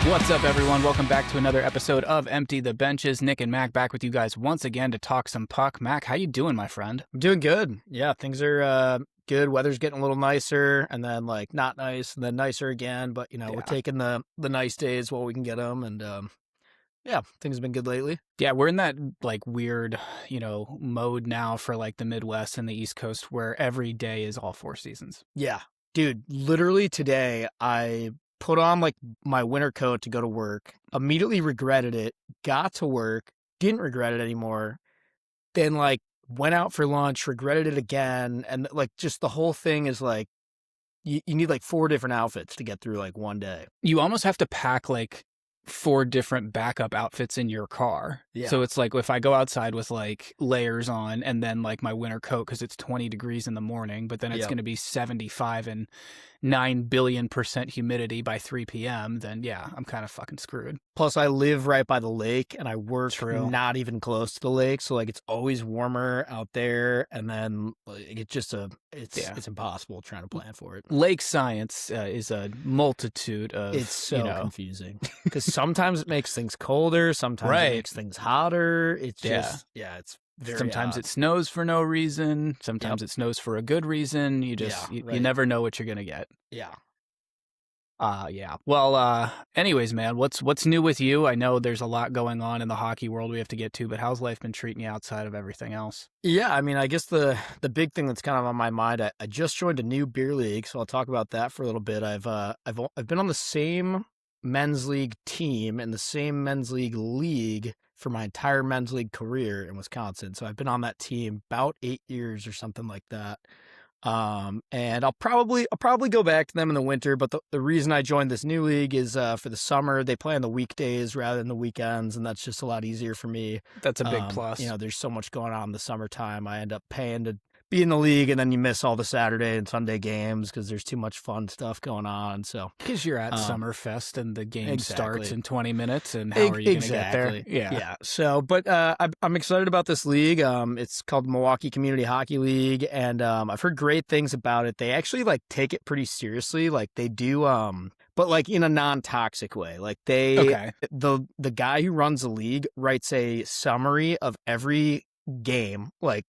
What's up, everyone? Welcome back to another episode of Empty the Benches. Nick and Mac back with you guys once again to talk some puck. Mac, how you doing, my friend? I'm doing good. Yeah, things are good. Weather's getting a little nicer, and then like not nice, and then nicer again. But we're taking the nice days while we can get them, and yeah, things have been good lately. Yeah, we're in that like weird, mode now for like the Midwest and the East Coast where every day is all four seasons. Yeah, dude. Literally today, I put on like my winter coat to go to work. Immediately regretted it. Got to work, didn't regret it anymore. Then like went out for lunch, regretted it again, and like just the whole thing is like you need like 4 different outfits to get through like one day. You almost have to pack like 4 different backup outfits in your car. Yeah. So it's like if I go outside with like layers on and then like my winter coat because it's 20 degrees in the morning, but then it's going to be 75 and 9 billion% humidity by 3 p.m., then yeah, I'm kind of fucking screwed. Plus, I live right by the lake, and I work not even close to the lake, so like it's always warmer out there, and then it's impossible trying to plan for it. Lake science is a multitude of it's so confusing because sometimes it makes things colder, sometimes it makes things hotter. It's just it's very sometimes odd. It snows for no reason. Sometimes it snows for a good reason. You just you never know what you're gonna get. Yeah. Well, anyways, man, what's new with you? I know there's a lot going on in the hockey world we have to get to, but how's life been treating you outside of everything else? Yeah, I mean, I guess the big thing that's kind of on my mind, I just joined a new beer league, so I'll talk about that for a little bit. I've been on the same men's league team and the same men's league for my entire men's league career in Wisconsin. So I've been on that team about 8 years or something like that. And I'll probably go back to them in the winter, but the reason I joined this new league is for the summer. They play on the weekdays rather than the weekends, and that's just a lot easier for me. That's a big plus. There's so much going on in the summertime. I end up paying to be in the league, and then you miss all the Saturday and Sunday games because there's too much fun stuff going on. So because you're at Summerfest and the game starts in 20 minutes, and how are you going to get there? Yeah. So, but I'm excited about this league. It's called Milwaukee Community Hockey League, and I've heard great things about it. They actually like take it pretty seriously. Like they do, but like in a non-toxic way. Like the guy who runs the league writes a summary of every game, like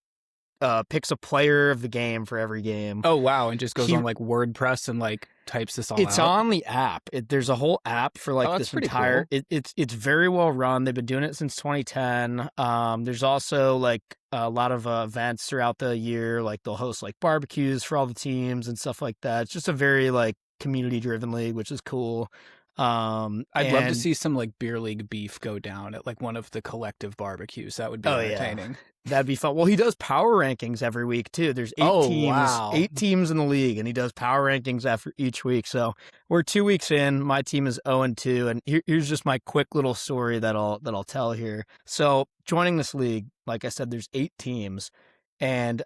picks a player of the game for every game. Oh, wow. And just goes on like WordPress and like types this all out. It's on the app. There's a whole app for like this entire, cool. It's very well run. They've been doing it since 2010. There's also like a lot of events throughout the year. Like they'll host like barbecues for all the teams and stuff like that. It's just a very like community driven league, which is cool. I'd love to see some like beer league beef go down at like one of the collective barbecues. That would be entertaining. That'd be fun. Well, he does power rankings every week too. There's 8 teams in the league, and he does power rankings after each week. So we're 2 weeks in. My team is 0-2, and here's just my quick little story that I'll tell here. So joining this league, like I said, there's 8 teams, and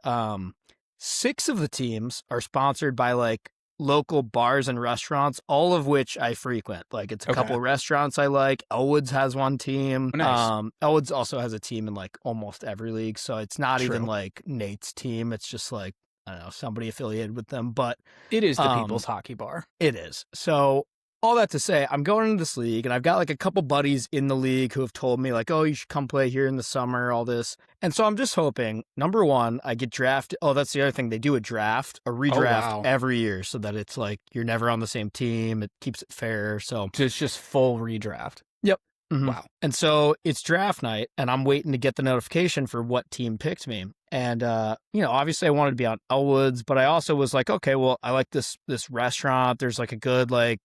6 of the teams are sponsored by like local bars and restaurants, all of which I frequent. Like it's a couple of restaurants I like. Elwood's has one team. Oh, nice. Elwood's also has a team in like almost every league. So it's not even like Nate's team. It's just like, I don't know, somebody affiliated with them. But it is the People's Hockey Bar. It is. So all that to say, I'm going into this league, and I've got like a couple buddies in the league who have told me like, oh, you should come play here in the summer, all this. And so I'm just hoping, number one, I get drafted. Oh, that's the other thing. They do a redraft every year so that it's like you're never on the same team. It keeps it fair. So it's just full redraft. Yep. Mm-hmm. Wow. And so it's draft night, and I'm waiting to get the notification for what team picked me. And, obviously I wanted to be on Elwood's, but I also was like, okay, well, I like this restaurant. There's like a good like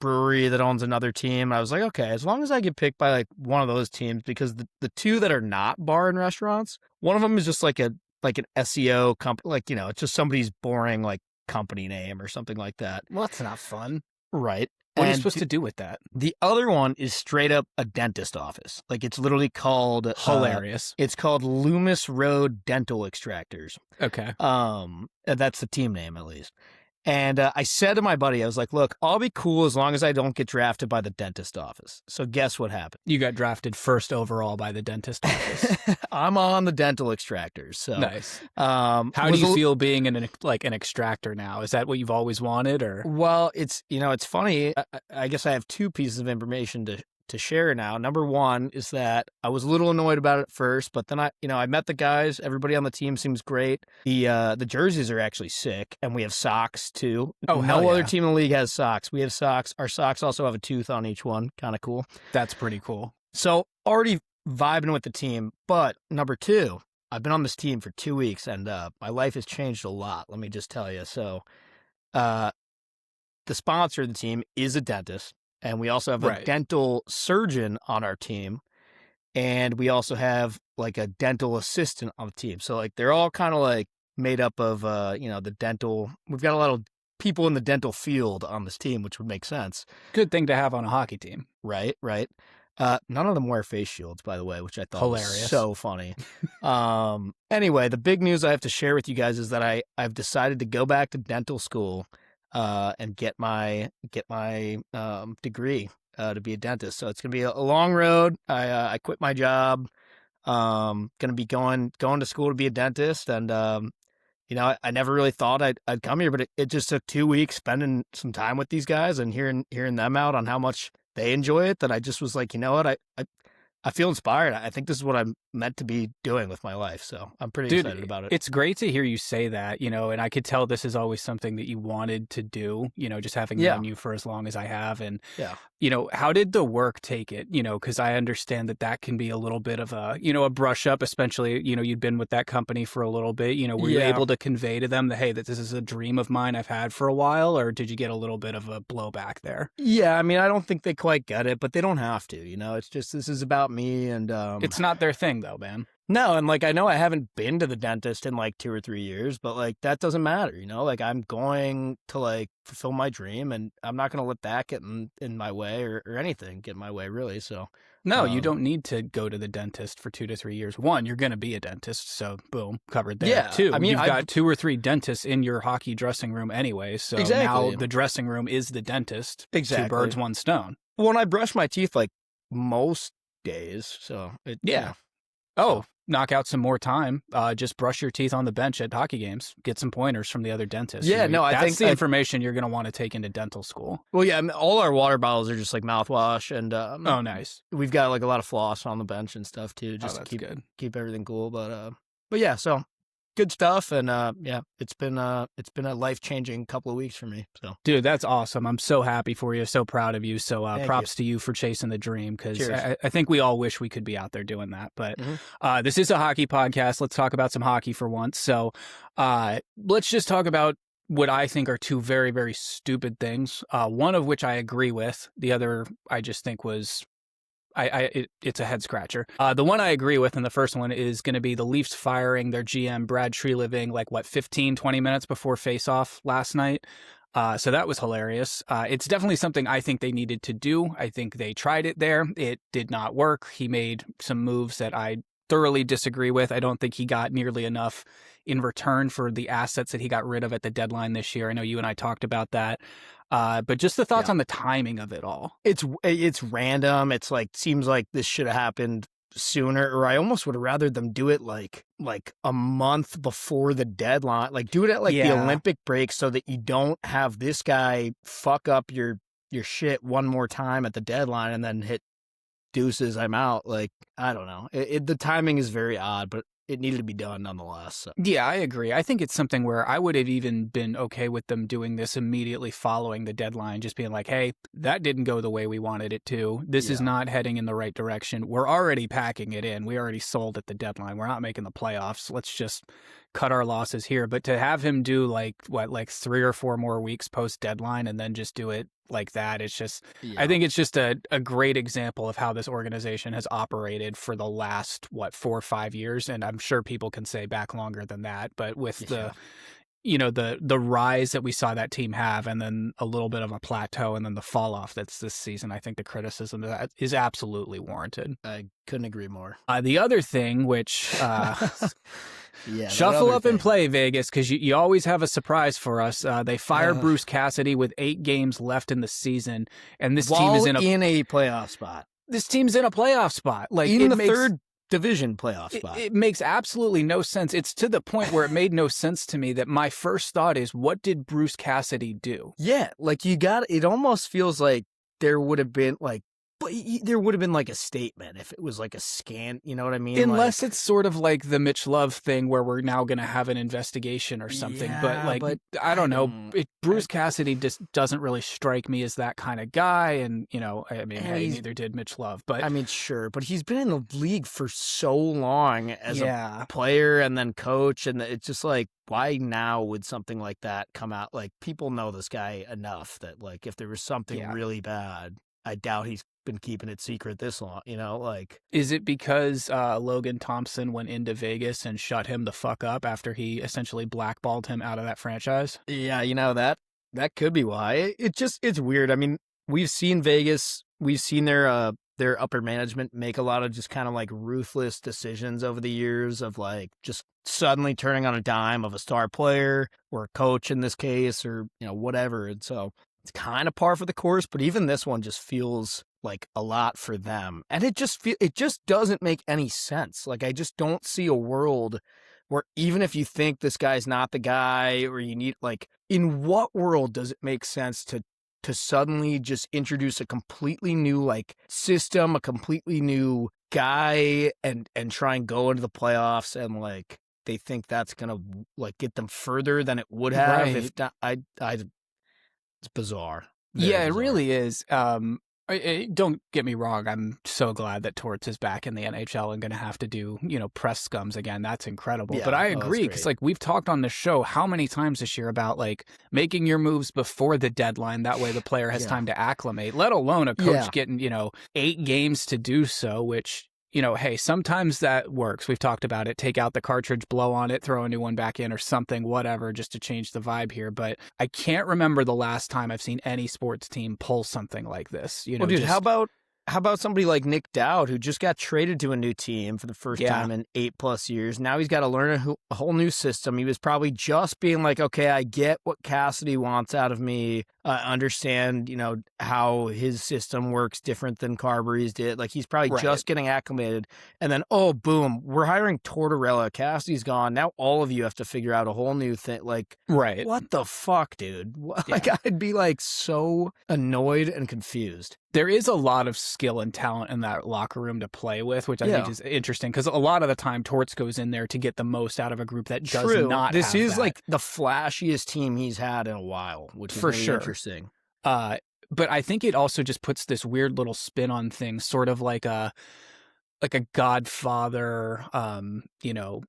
brewery that owns another team. I was like, okay, as long as I get picked by like one of those teams, because the 2 that are not bar and restaurants, one of them is just like an SEO company, like, it's just somebody's boring like company name or something like that. Well, that's not fun. Right. What are you supposed to do with that? The other one is straight up a dentist office. Like it's literally called hilarious. It's called Loomis Road Dental Extractors. Okay. That's the team name at least. And I said to my buddy, I was like, look, I'll be cool as long as I don't get drafted by the dentist office. So guess what happened? You got drafted first overall by the dentist office. I'm on the dental extractors. So nice. How do you feel being an extractor now? Is that what you've always wanted, or? Well, it's funny. I guess I have two pieces of information to share now. Number one is that I was a little annoyed about it at first, but then I met the guys. Everybody on the team seems great. The jerseys are actually sick, and we have socks too. Oh, no other team in the league has socks. We have socks. Our socks also have a tooth on each one. Kind of cool. That's pretty cool. So already vibing with the team. But number two, I've been on this team for 2 weeks, and my life has changed a lot. Let me just tell you. So, the sponsor of the team is a dentist. And we also have a dental surgeon on our team. And we also have like a dental assistant on the team. So like they're all kind of like made up of, the dental. We've got a lot of people in the dental field on this team, which would make sense. Good thing to have on a hockey team. Right. None of them wear face shields, by the way, which I thought hilarious. Was so funny. Anyway, the big news I have to share with you guys is that I've decided to go back to dental school. And get my degree to be a dentist. So it's gonna be a long road. I quit my job. Gonna be going to school to be a dentist, and I never really thought I'd come here, but it just took 2 weeks spending some time with these guys and hearing them out on how much they enjoy it. That I just was like, you know what, I feel inspired. I think this is what I'm meant to be doing with my life. So I'm pretty excited about it. It's great to hear you say that, and I could tell this is always something that you wanted to do, just having known you for as long as I have. And, how did the work take it? Because I understand that can be a little bit of a brush up, especially, you'd been with that company for a little bit. Were you able to convey to them that, hey, that this is a dream of mine I've had for a while, or did you get a little bit of a blowback there? Yeah, I mean, I don't think they quite get it, but they don't have to, it's just, this is about me. And it's not their thing though, man. No, and like I know I haven't been to the dentist in like 2 or 3 years, but like that doesn't matter, like I'm going to like fulfill my dream, and I'm not going to let that get in my way or anything get in my way, really. So no, you don't need to go to the dentist for 2 to 3 years. One, you're going to be a dentist, so boom, covered there. Yeah, two, I mean, you've got 2 or 3 dentists in your hockey dressing room anyway, so now the dressing room is the dentist. Exactly. 2 birds, 1 stone. Well, and I brush my teeth like most days, so knock out some more time. Just brush your teeth on the bench at hockey games. Get some pointers from the other dentists. Yeah, I think the information you're going to want to take into dental school. Well, yeah, I mean, all our water bottles are just like mouthwash, and oh, nice. We've got like a lot of floss on the bench and stuff too, just to keep everything cool. But yeah, so good stuff, and it's been a life-changing couple of weeks for me. So, dude, that's awesome. I'm so happy for you, so proud of you. So props to you for chasing the dream, because I think we all wish we could be out there doing that. But this is a hockey podcast. Let's talk about some hockey for once. So let's just talk about what I think are 2 very, very stupid things. One of which I agree with. The other I just think was it's a head scratcher. The one I agree with, and the first one is going to be the Leafs firing their GM Brad Treliving 15-20 minutes before face-off last night. So that was hilarious. It's definitely something I think they needed to do. I think they tried it there. It did not work. He made some moves that I thoroughly disagree with. I don't think he got nearly enough in return for the assets that he got rid of at the deadline this year. I know you and I talked about that. But just the thoughts on the timing of it all. It's random. It's like, seems like this should have happened sooner, or I almost would have rather them do it like a month before the deadline. Like do it at the Olympic break, so that you don't have this guy fuck up your shit one more time at the deadline and then hit deuces, I'm out. Like, I don't know. The timing is very odd, but it needed to be done nonetheless. So. Yeah, I agree. I think it's something where I would have even been okay with them doing this immediately following the deadline, just being like, hey, that didn't go the way we wanted it to. This is not heading in the right direction. We're already packing it in. We already sold at the deadline. We're not making the playoffs. Let's just cut our losses here. But to have him do 3 or 4 more weeks post deadline and then just do it like that, it's just I think it's just a great example of how this organization has operated for the last 4 or 5 years, and I'm sure people can say back longer than that, but with the rise that we saw that team have, and then a little bit of a plateau, and then the fall off that's this season, I think the criticism of that is absolutely warranted. I couldn't agree more. The other thing, which yeah, shuffle up and play, Vegas, because you always have a surprise for us. They fired Bruce Cassidy with 8 games left in the season, and this team is in a playoff spot. This team's in a playoff spot, like in the third division playoff spot. It makes absolutely no sense. It's to the point where it made no sense to me that my first thought is, what did Bruce Cassidy do? Yeah, like it almost feels like there would have been like a statement if it was like a scan, you know what I mean? Unless it's sort of like the Mitch Love thing where we're now going to have an investigation or something. Yeah, but I don't know. Bruce Cassidy just doesn't really strike me as that kind of guy. And, neither did Mitch Love. But sure. But he's been in the league for so long as a player and then coach. And it's just like, why now would something like that come out? Like, people know this guy enough that, like, if there was something really bad, I doubt he's been keeping it secret this long, Is it because Logan Thompson went into Vegas and shut him the fuck up after he essentially blackballed him out of that franchise? Yeah, that could be why. It's weird. I mean, we've seen Vegas, we've seen their upper management make a lot of just kind of like ruthless decisions over the years of like just suddenly turning on a dime of a star player or a coach in this case, or whatever. And so it's kind of par for the course, but even this one just feels like a lot for them. And it just doesn't make any sense. Like, I just don't see a world where, even if you think this guy's not the guy, or you need, like, in what world does it make sense to suddenly just introduce a completely new, like, system, a completely new guy, and try and go into the playoffs, and, like, they think that's gonna, like, get them further than it would have. Right. If not, it's bizarre. It really is. Don't get me wrong. I'm so glad that Torts is back in the NHL and going to have to do, press scums again. That's incredible. Yeah, but I agree, because like we've talked on the show how many times this year about like making your moves before the deadline. That way the player has time to acclimate, let alone a coach getting, 8 games to do so, which, hey, sometimes that works. We've talked about it. Take out the cartridge, blow on it, throw a new one back in or something, whatever, just to change the vibe here. But I can't remember the last time I've seen any sports team pull something like this. Well, dude, how about somebody like Nick Dowd, who just got traded to a new team for the first time in 8+ years? Now he's got to learn a whole new system. He was probably just being like, okay, I get what Cassidy wants out of me. Understand, how his system works different than Carberry's did. Like, he's probably just getting acclimated. And then, oh, boom, we're hiring Tortorella. Cassidy's gone. Now all of you have to figure out a whole new thing. Like, what the fuck, dude? Like, I'd be like so annoyed and confused. There is a lot of skill and talent in that locker room to play with, which I think is interesting, because a lot of the time Torts goes in there to get the most out of a group that does not This have is that. Like the flashiest team he's had in a while, which is for really sure interesting. But I think it also just puts this weird little spin on things, sort of like a Godfather,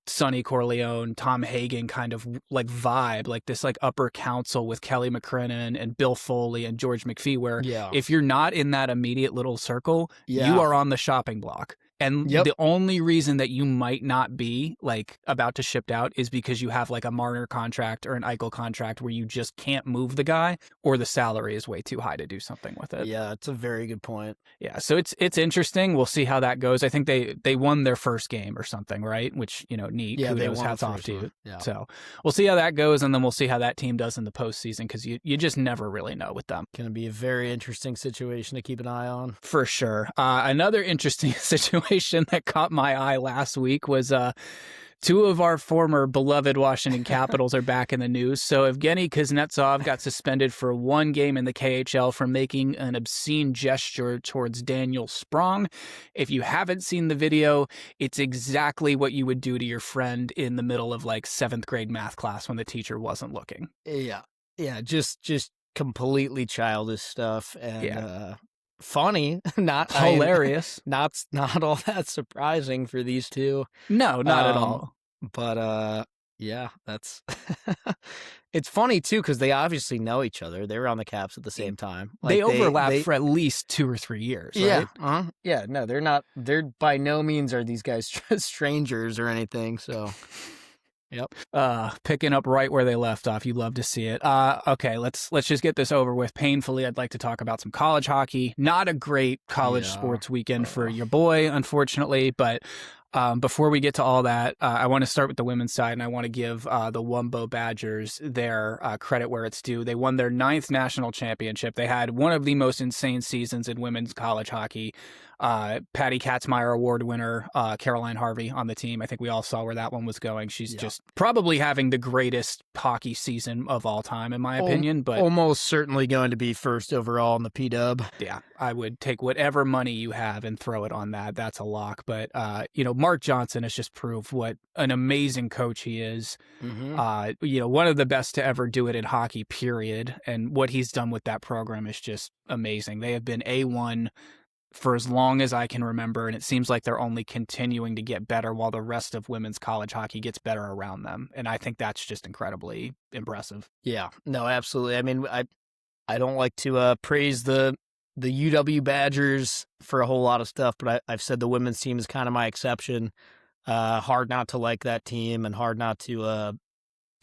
Sonny Corleone, Tom Hagen kind of like vibe, like this like upper council with Kelly McCrimmon and Bill Foley and George McPhee, where if you're not in that immediate little circle, you are on the shopping block. And the only reason that you might not be like about to shipped out is because you have like a Marner contract or an Eichel contract where you just can't move the guy, or the salary is way too high to do something with it. Yeah, it's a very good point. Yeah, so it's interesting. We'll see how that goes. I think they won their first game or something, right? Which, neat. Yeah, kudos, they hats off to you. Yeah. So we'll see how that goes, and then we'll see how that team does in the postseason, because you just never really know with them. Going to be a very interesting situation to keep an eye on. For sure. Another interesting situation that caught my eye last week was 2 of our former beloved Washington Capitals are back in the news. So Evgeny Kuznetsov got suspended for 1 game in the KHL for making an obscene gesture towards Daniel Sprong. If you haven't seen the video, it's exactly what you would do to your friend in the middle of like 7th grade math class when the teacher wasn't looking. Yeah, just completely childish stuff, and funny, not hilarious, not all that surprising for these two. No, not at all. But that's it's funny too, because they obviously know each other. They were on the Caps at the same time. Like, they overlapped for at least 2 or 3 years. Right? Yeah. No, they're not. They're by no means are these guys strangers or anything. So Yep. Picking up right where they left off. You love to see it. Okay, let's just get this over with. Painfully, I'd like to talk about some college hockey. Not a great college sports weekend for your boy, unfortunately, but before we get to all that, I want to start with the women's side, and I want to give the Wumbo Badgers their credit where it's due. They won their 9th national championship. They had one of the most insane seasons in women's college hockey. Patty Katzmeyer Award winner Caroline Harvey on the team. I think we all saw where that one was going. She's just probably having the greatest hockey season of all time, in my opinion. But almost certainly going to be first overall in the P-Dub. Yeah, I would take whatever money you have and throw it on that. That's a lock. But, Mark Johnson has just proved what an amazing coach he is. Mm-hmm. One of the best to ever do it in hockey, period. And what he's done with that program is just amazing. They have been A1 for as long as I can remember, and it seems like they're only continuing to get better while the rest of women's college hockey gets better around them. And I think that's just incredibly impressive. Yeah, no, absolutely. I mean, I don't like to praise the UW Badgers for a whole lot of stuff, but I've said the women's team is kind of my exception. Hard not to like that team, and hard not to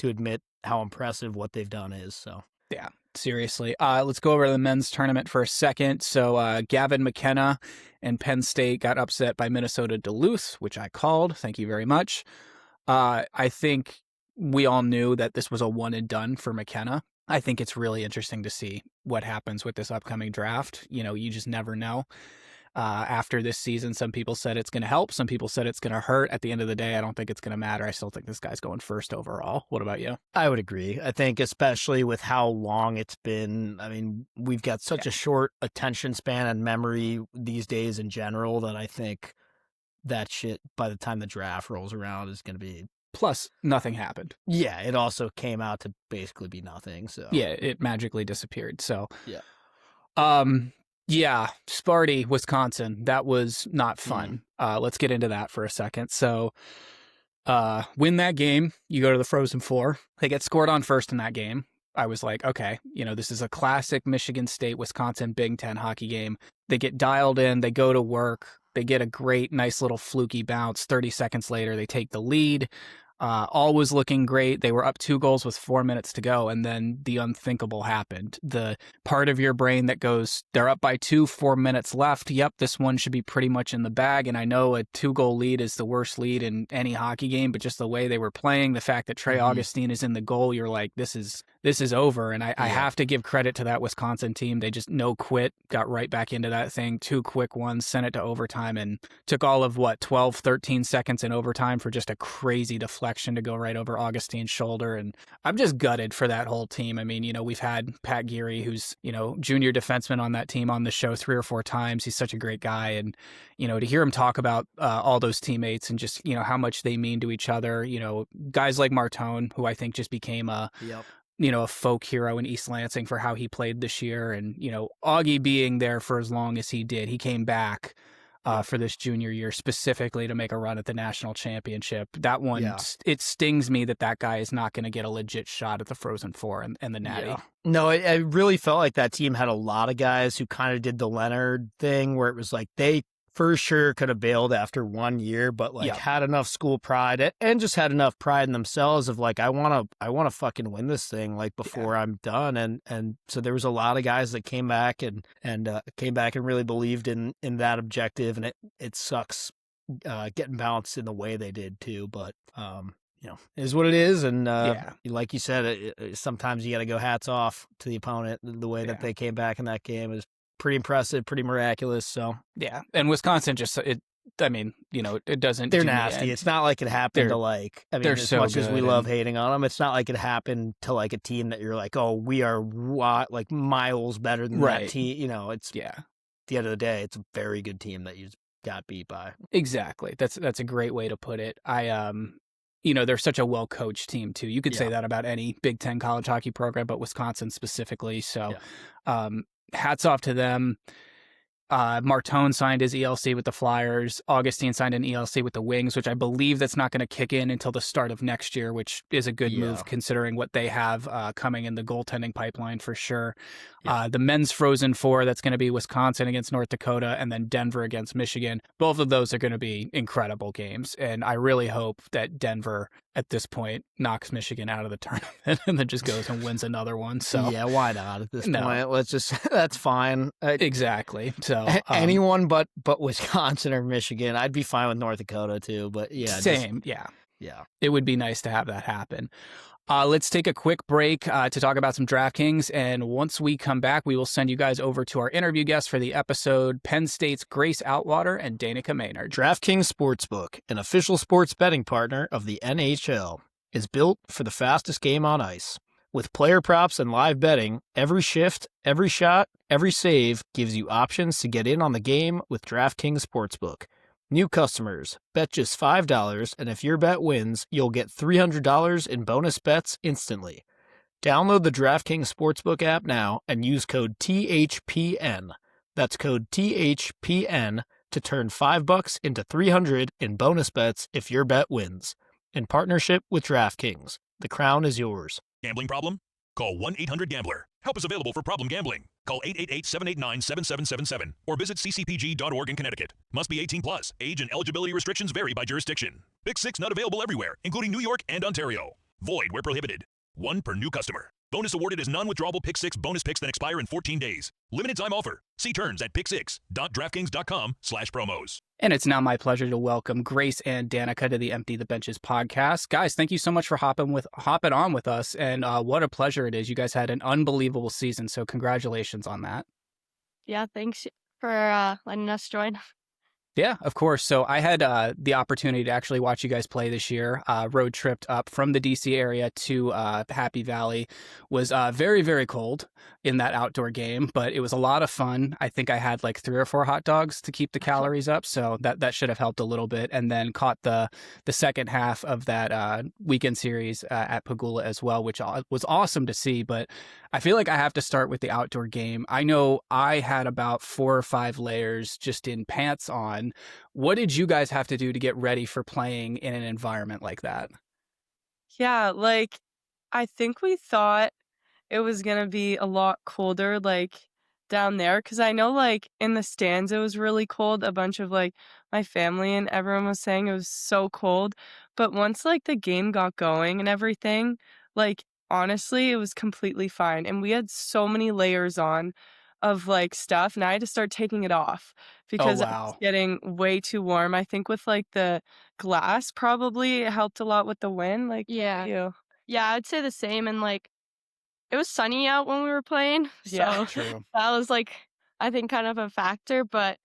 admit how impressive what they've done is. So yeah. Seriously. Let's go over to the men's tournament for a second. So Gavin McKenna and Penn State got upset by Minnesota Duluth, which I called. Thank you very much. I think we all knew that this was a one and done for McKenna. I think it's really interesting to see what happens with this upcoming draft. You just never know. After this season, some people said it's going to help. Some people said it's going to hurt. At the end of the day, I don't think it's going to matter. I still think this guy's going first overall. What about you? I would agree. I think especially with how long it's been, I mean, we've got such a short attention span and memory these days in general that I think that shit, by the time the draft rolls around, is going to be... Plus, nothing happened. Yeah, it also came out to basically be nothing. So yeah, it magically disappeared. So yeah. Yeah, Sparty, Wisconsin. That was not fun. Let's get into that for a second. So, win that game. You go to the Frozen Four. They get scored on first in that game. I was like, okay, this is a classic Michigan State, Wisconsin Big Ten hockey game. They get dialed in. They go to work. They get a great, nice little fluky bounce. 30 seconds later, they take the lead. All was looking great. They were up 2 goals with 4 minutes to go, and then the unthinkable happened. The part of your brain that goes, they're up by 2, 4 minutes left. Yep, this one should be pretty much in the bag. And I know a 2-goal lead is the worst lead in any hockey game, but just the way they were playing, the fact that Trey Augustine is in the goal, you're like, this is over. And I have to give credit to that Wisconsin team. They just no quit, got right back into that thing. 2 quick ones, sent it to overtime, and took all of 12, 13 seconds in overtime for just a crazy deflection to go right over Augustine's shoulder. And I'm just gutted for that whole team. I mean, we've had Pat Geary, who's, junior defenseman on that team, on the show 3 or 4 times. He's such a great guy. And, to hear him talk about all those teammates and just, how much they mean to each other, guys like Martone, who I think just became a folk hero in East Lansing for how he played this year. And, Augie being there for as long as he did, he came back for this junior year specifically to make a run at the national championship. That one, it stings me that guy is not going to get a legit shot at the Frozen Four and the Natty. Yeah. No, I really felt like that team had a lot of guys who kind of did the Leonard thing where it was like they for sure could have bailed after 1 year, but had enough school pride and just had enough pride in themselves of like, I want to fucking win this thing before I'm done. And so there was a lot of guys that came back and really believed in that objective. And it sucks getting bounced in the way they did too, but it is what it is. And like you said, sometimes you got to go hats off to the opponent. The way that they came back in that game is pretty impressive, pretty miraculous. So yeah, and Wisconsin it doesn't. They're nasty. It's not like it happened as so much as we love hating on them, it's not like it happened to like a team that you're like, oh, we are like miles better than that team. It's at the end of the day, it's a very good team that you just got beat by. Exactly. That's a great way to put it. They're such a well-coached team too. You could say that about any Big Ten college hockey program, but Wisconsin specifically. So, hats off to them. Martone signed his ELC with the Flyers. Augustine signed an ELC with the Wings, which I believe that's not going to kick in until the start of next year, which is a good move considering what they have coming in the goaltending pipeline for sure. The men's Frozen Four, that's going to be Wisconsin against North Dakota and then Denver against Michigan. Both of those are going to be incredible games, and I really hope that Denver at this point knocks Michigan out of the tournament and then just goes and wins another one. So yeah, why not at this point? Let's just that's fine. Exactly. So anyone but Wisconsin or Michigan, I'd be fine with North Dakota too. But yeah, same. Yeah. It would be nice to have that happen. Let's take a quick break to talk about some DraftKings, and once we come back, we will send you guys over to our interview guests for the episode, Penn State's Grace Outwater and Danica Maynard. DraftKings Sportsbook, an official sports betting partner of the NHL, is built for the fastest game on ice. With player props and live betting, every shift, every shot, every save gives you options to get in on the game with DraftKings Sportsbook. New customers, bet just $5, and if your bet wins, you'll get $300 in bonus bets instantly. Download the DraftKings Sportsbook app now and use code THPN. That's code THPN to turn $5 into $300 in bonus bets if your bet wins. In partnership with DraftKings, the crown is yours. Gambling problem? Call 1-800-GAMBLER. Help is available for problem gambling. Call 888-789-7777 or visit ccpg.org in Connecticut. Must be 18 plus. Age and eligibility restrictions vary by jurisdiction. Pick 6 not available everywhere, including New York and Ontario. Void where prohibited. 1 per new customer. Bonus awarded is non-withdrawable Pick 6 bonus picks that expire in 14 days. Limited time offer. See terms at pick6.draftkings.com/promos. And it's now my pleasure to welcome Grace and Danica to the Empty the Benches podcast. Guys, thank you so much for hopping on with us. And what a pleasure it is. You guys had an unbelievable season, so congratulations on that. Yeah, thanks for letting us join. Yeah, of course. So I had the opportunity to actually watch you guys play this year. Road tripped up from the DC area to Happy Valley. Was very, very cold in that outdoor game, but it was a lot of fun. I think I had like 3 or 4 hot dogs to keep the calories up, so that should have helped a little bit. And then caught the second half of that weekend series at Pagula as well, which was awesome to see. But I feel like I have to start with the outdoor game. I know I had about 4 or 5 layers just in pants on. What did you guys have to do to get ready for playing in an environment like that? Yeah, like, I think we thought it was gonna be a lot colder, like, down there, because I know, like, in the stands, it was really cold. A bunch of, like, my family and everyone was saying it was so cold. But once, like, the game got going and everything, like, honestly, it was completely fine. And we had so many layers on of, like, stuff, and I had to start taking it off because I was getting way too warm. I think with, like, the glass probably it helped a lot with the wind. Like, Yeah. you. Yeah, I'd say the same. And, like, it was sunny out when we were playing. Yeah, So true. that was, like, I think kind of a factor. But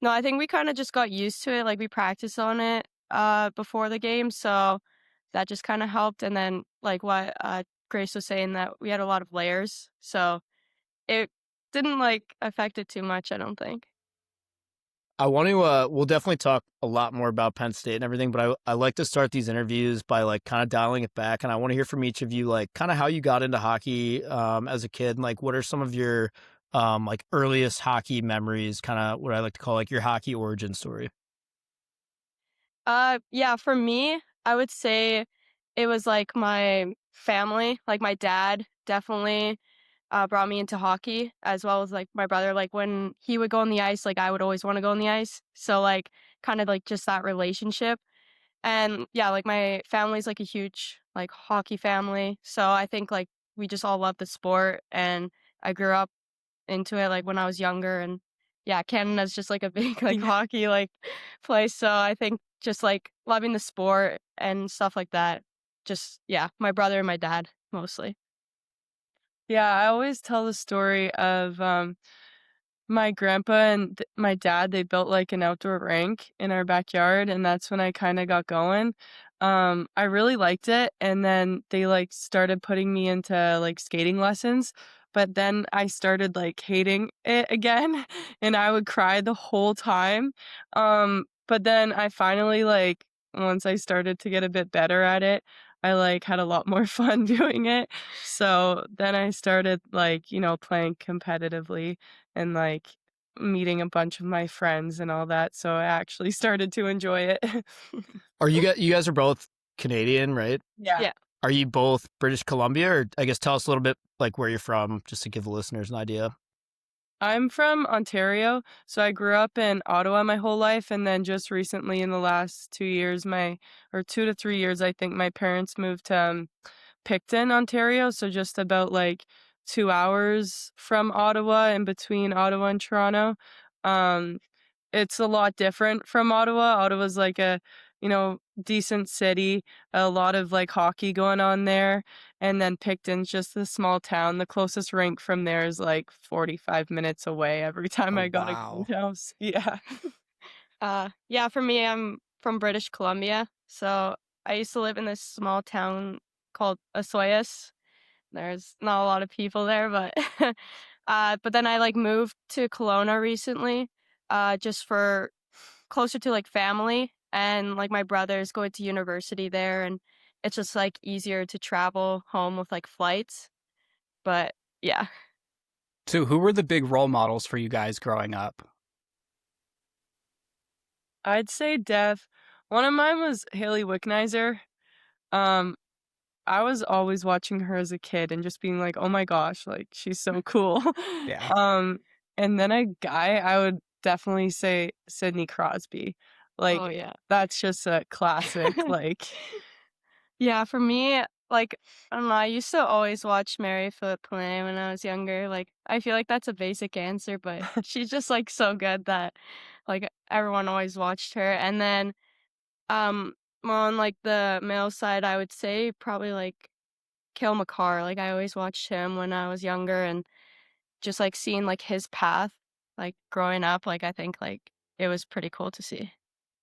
no, I think we kind of just got used to it. Like, we practiced on it before the game. So that just kind of helped. And then, like, what Grace was saying, that we had a lot of layers. So it didn't, like, affect it too much, I don't think. I want to, we'll definitely talk a lot more about Penn State and everything, but I like to start these interviews by, like, kind of dialing it back. And I want to hear from each of you, like, kind of how you got into hockey as a kid, and, like, what are some of your, like, earliest hockey memories, kind of what I like to call, like, your hockey origin story. Yeah, for me, I would say it was, like, my family. Like, my dad definitely brought me into hockey, as well as, like, my brother. Like, when he would go on the ice, like, I would always want to go on the ice. So, like, kind of, like, just that relationship. And yeah, like, my family's, like, a huge, like, hockey family. So I think, like, we just all love the sport, and I grew up into it, like, when I was younger. And yeah, Canada's just, like, a big, like, hockey, like, place. So I think just, like, loving the sport and stuff like that. Just, yeah, my brother and my dad mostly. Yeah, I always tell the story of my grandpa and my dad. They built, like, an outdoor rink in our backyard, and that's when I kind of got going. I really liked it, and then they, like, started putting me into, like, skating lessons. But then I started, like, hating it again, and I would cry the whole time. But then I finally, like, once I started to get a bit better at it, I, like, had a lot more fun doing it. So then I started, like, playing competitively and, like, meeting a bunch of my friends and all that. So I actually started to enjoy it. Are you guys are both Canadian, right? Yeah. Yeah. Are you both British Columbia, or I guess tell us a little bit, like, where you're from, just to give the listeners an idea? I'm from Ontario, so I grew up in Ottawa my whole life, and then just recently in the last 2 years, or 2 to 3 years, I think my parents moved to, Picton, Ontario, so just about, like, 2 hours from Ottawa, in between Ottawa and Toronto. Um, it's a lot different from Ottawa. Ottawa's like a, decent city, a lot of, like, hockey going on there, and then Picton's just a small town. The closest rink from there is, like, 45 minutes away every time Oh, I gotta wow. go house. Yeah. Yeah, for me, I'm from British Columbia, so I used to live in this small town called Osoyoos. There's not a lot of people there, but but then I like moved to Kelowna recently, just for closer to like family, and like my brother's going to university there, and it's just like easier to travel home with like flights. But yeah. So who were the big role models for you guys growing up? I'd say one of mine was Haley Wicknizer. Um, I was always watching her as a kid and just being like, "Oh my gosh, like, she's so cool." Yeah. Um, and then a guy, I would definitely say Sidney Crosby. Like, Oh yeah. that's just a classic, like Yeah, for me, like, I don't know, I used to always watch Mary Philip play when I was younger. Like, I feel like that's a basic answer, but she's just like so good that like everyone always watched her. And then um on like the male side, I would say probably like Cale McCarr. Like I always watched him when I was younger, and just like seeing like his path like growing up, like I think like it was pretty cool to see.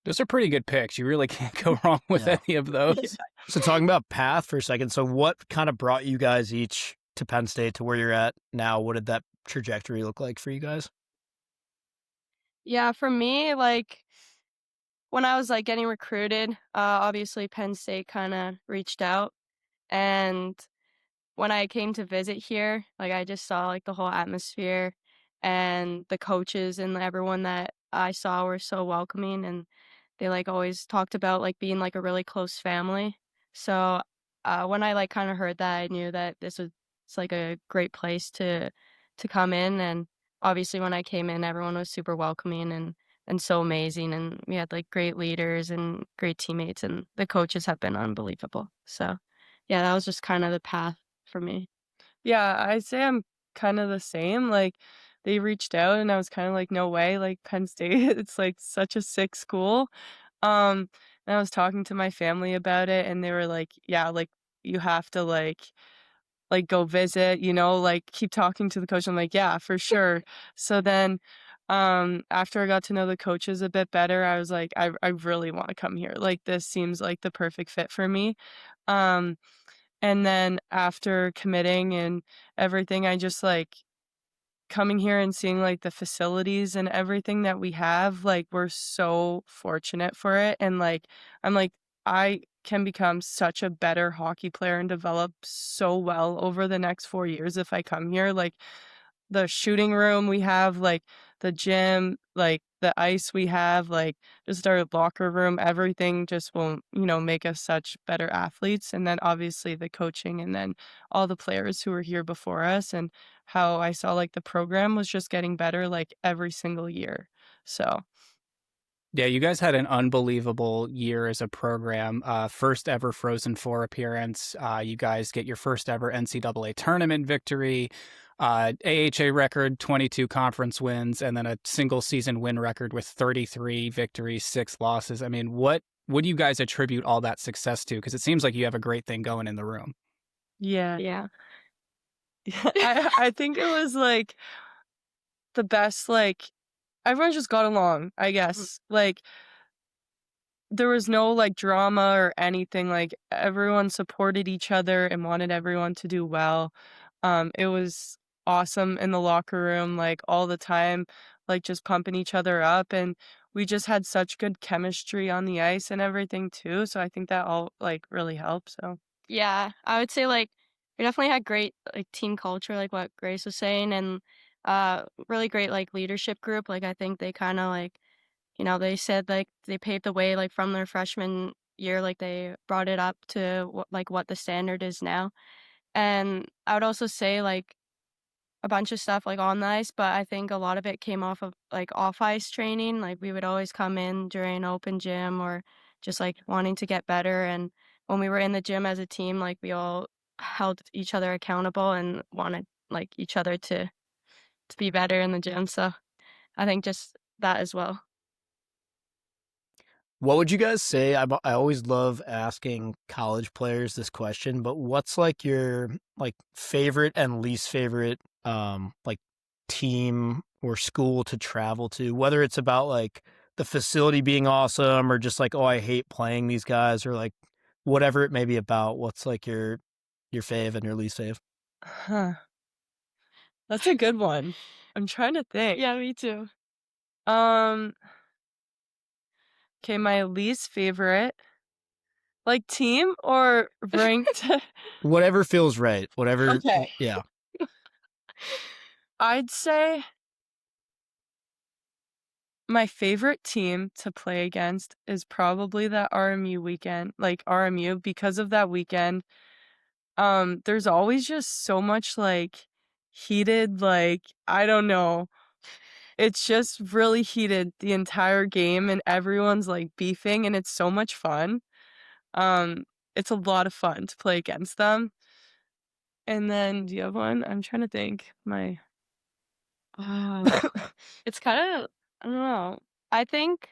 Those are pretty good picks. You really can't go wrong with Yeah. any of those. So talking about path for a second, so what kind of brought you guys each to Penn State to where you're at now? What did that trajectory look like for you guys? Yeah, for me, like when I was like getting recruited, obviously Penn State kind of reached out, and when I came to visit here, like I just saw like the whole atmosphere, and the coaches and everyone that I saw were so welcoming, and they like always talked about like being like a really close family. So when I like kind of heard that, I knew that this was it's like a great place to come in. And obviously when I came in, everyone was super welcoming and so amazing, and we had like great leaders and great teammates, and the coaches have been unbelievable. So yeah, that was just kind of the path for me. Yeah, I'd say I'm kinda the same, like, they reached out and I was kinda like, "No way," like, Penn State, it's, like, such a sick school. And I was talking to my family about it, and they were like, "Yeah, like, you have to, go visit, like, keep talking to the coach." I'm like, "Yeah, for sure." So then, after I got to know the coaches a bit better, I was like, "I really wanna come here, like, this seems like the perfect fit for me." Um, and then after committing and everything, I just, coming here and seeing, the facilities and everything that we have, we're so fortunate for it, and, I'm like, I can become such a better hockey player and develop so well over the next 4 years if I come here, the shooting room we have, the gym, the ice we have, just our locker room, everything just will, make us such better athletes. And then obviously the coaching and then all the players who were here before us and how I saw the program was just getting better every single year. So Yeah, you guys had an unbelievable year as a program. First ever Frozen Four appearance. You guys get your first ever NCAA tournament victory. AHA record, 22 conference wins, and then a single season win record with 33 victories, 6 losses. I mean, what do you guys attribute all that success to? Because it seems like you have a great thing going in the room. yeah. Yeah. I think it was the best everyone just got along, I guess. There was no, drama or anything, everyone supported each other and wanted everyone to do well. It was awesome in the locker room, all the time, just pumping each other up, and we just had such good chemistry on the ice and everything too, so I think that all, really helped, so Yeah, I would say like we definitely had great like team culture, like what Grace was saying, and really great like leadership group. Like I think they kind of like they said like they paved the way like from their freshman year, like they brought it up to what the standard is now. And I would also say like a bunch of stuff like on the ice, but I think a lot of it came off of like off ice training. Like we would always come in during open gym or just like wanting to get better. And when we were in the gym as a team, like we all held each other accountable and wanted like each other to be better in the gym. So I think just that as well. What would you guys say? I always love asking college players this question, but what's like your like favorite and least favorite like team or school to travel to? Whether it's about like the facility being awesome or just like, oh, I hate playing these guys, or like whatever it may be about. What's like your fave and your least fave? Huh. That's a good one. I'm trying to think. Yeah, me too. Okay, my least favorite, like team or ranked? Whatever feels right. Whatever. Okay. Yeah. I'd say my favorite team to play against is probably that RMU weekend, like RMU, because of that weekend. There's always just so much like heated, like, I don't know. It's just really heated the entire game and everyone's like beefing and it's so much fun. Um, it's a lot of fun to play against them. And then do you have one? I'm trying to think. My It's kind of, I don't know. I think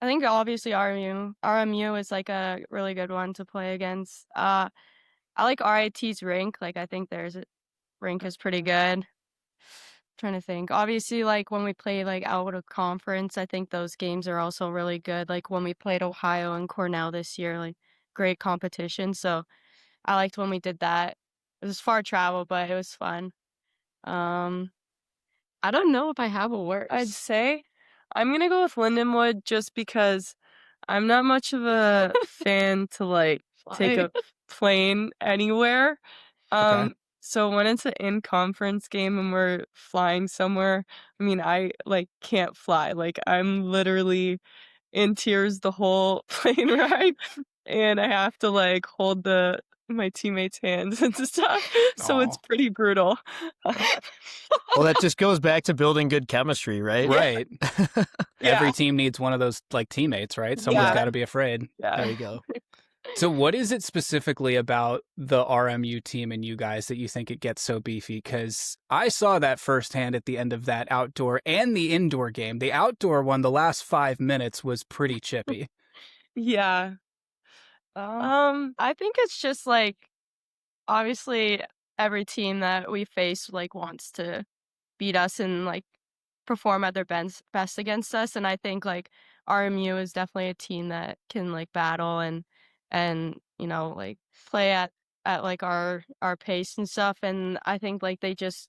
obviously RMU is like a really good one to play against. I like RIT's rink. Like I think theirs rink is pretty good. Trying to think. Obviously, like when we play like out of conference, I think those games are also really good. Like when we played Ohio and Cornell this year, like great competition. So I liked when we did that. It was far travel, but it was fun. Um, I don't know if I have a worst. I'd say I'm gonna go with Lindenwood just because I'm not much of a fan to like take a plane anywhere. Okay. So when it's an in-conference game and we're flying somewhere, I mean, I like can't fly. Like I'm literally in tears the whole plane ride, and I have to like hold my teammates' hands and stuff. So it's Aw. pretty brutal. Well, that just goes back to building good chemistry, right? Right. Yeah. Every team needs one of those like teammates, right? Someone's Yeah. got to be afraid. Yeah. There you go. So what is it specifically about the RMU team and you guys that you think it gets so beefy? Because I saw that firsthand at the end of that outdoor and the indoor game. The outdoor one, the last 5 minutes was pretty chippy. Yeah. I think it's just like obviously every team that we face like wants to beat us and like perform at their best against us, and I think like RMU is definitely a team that can like battle and like play at like our pace and stuff, and I think like they just,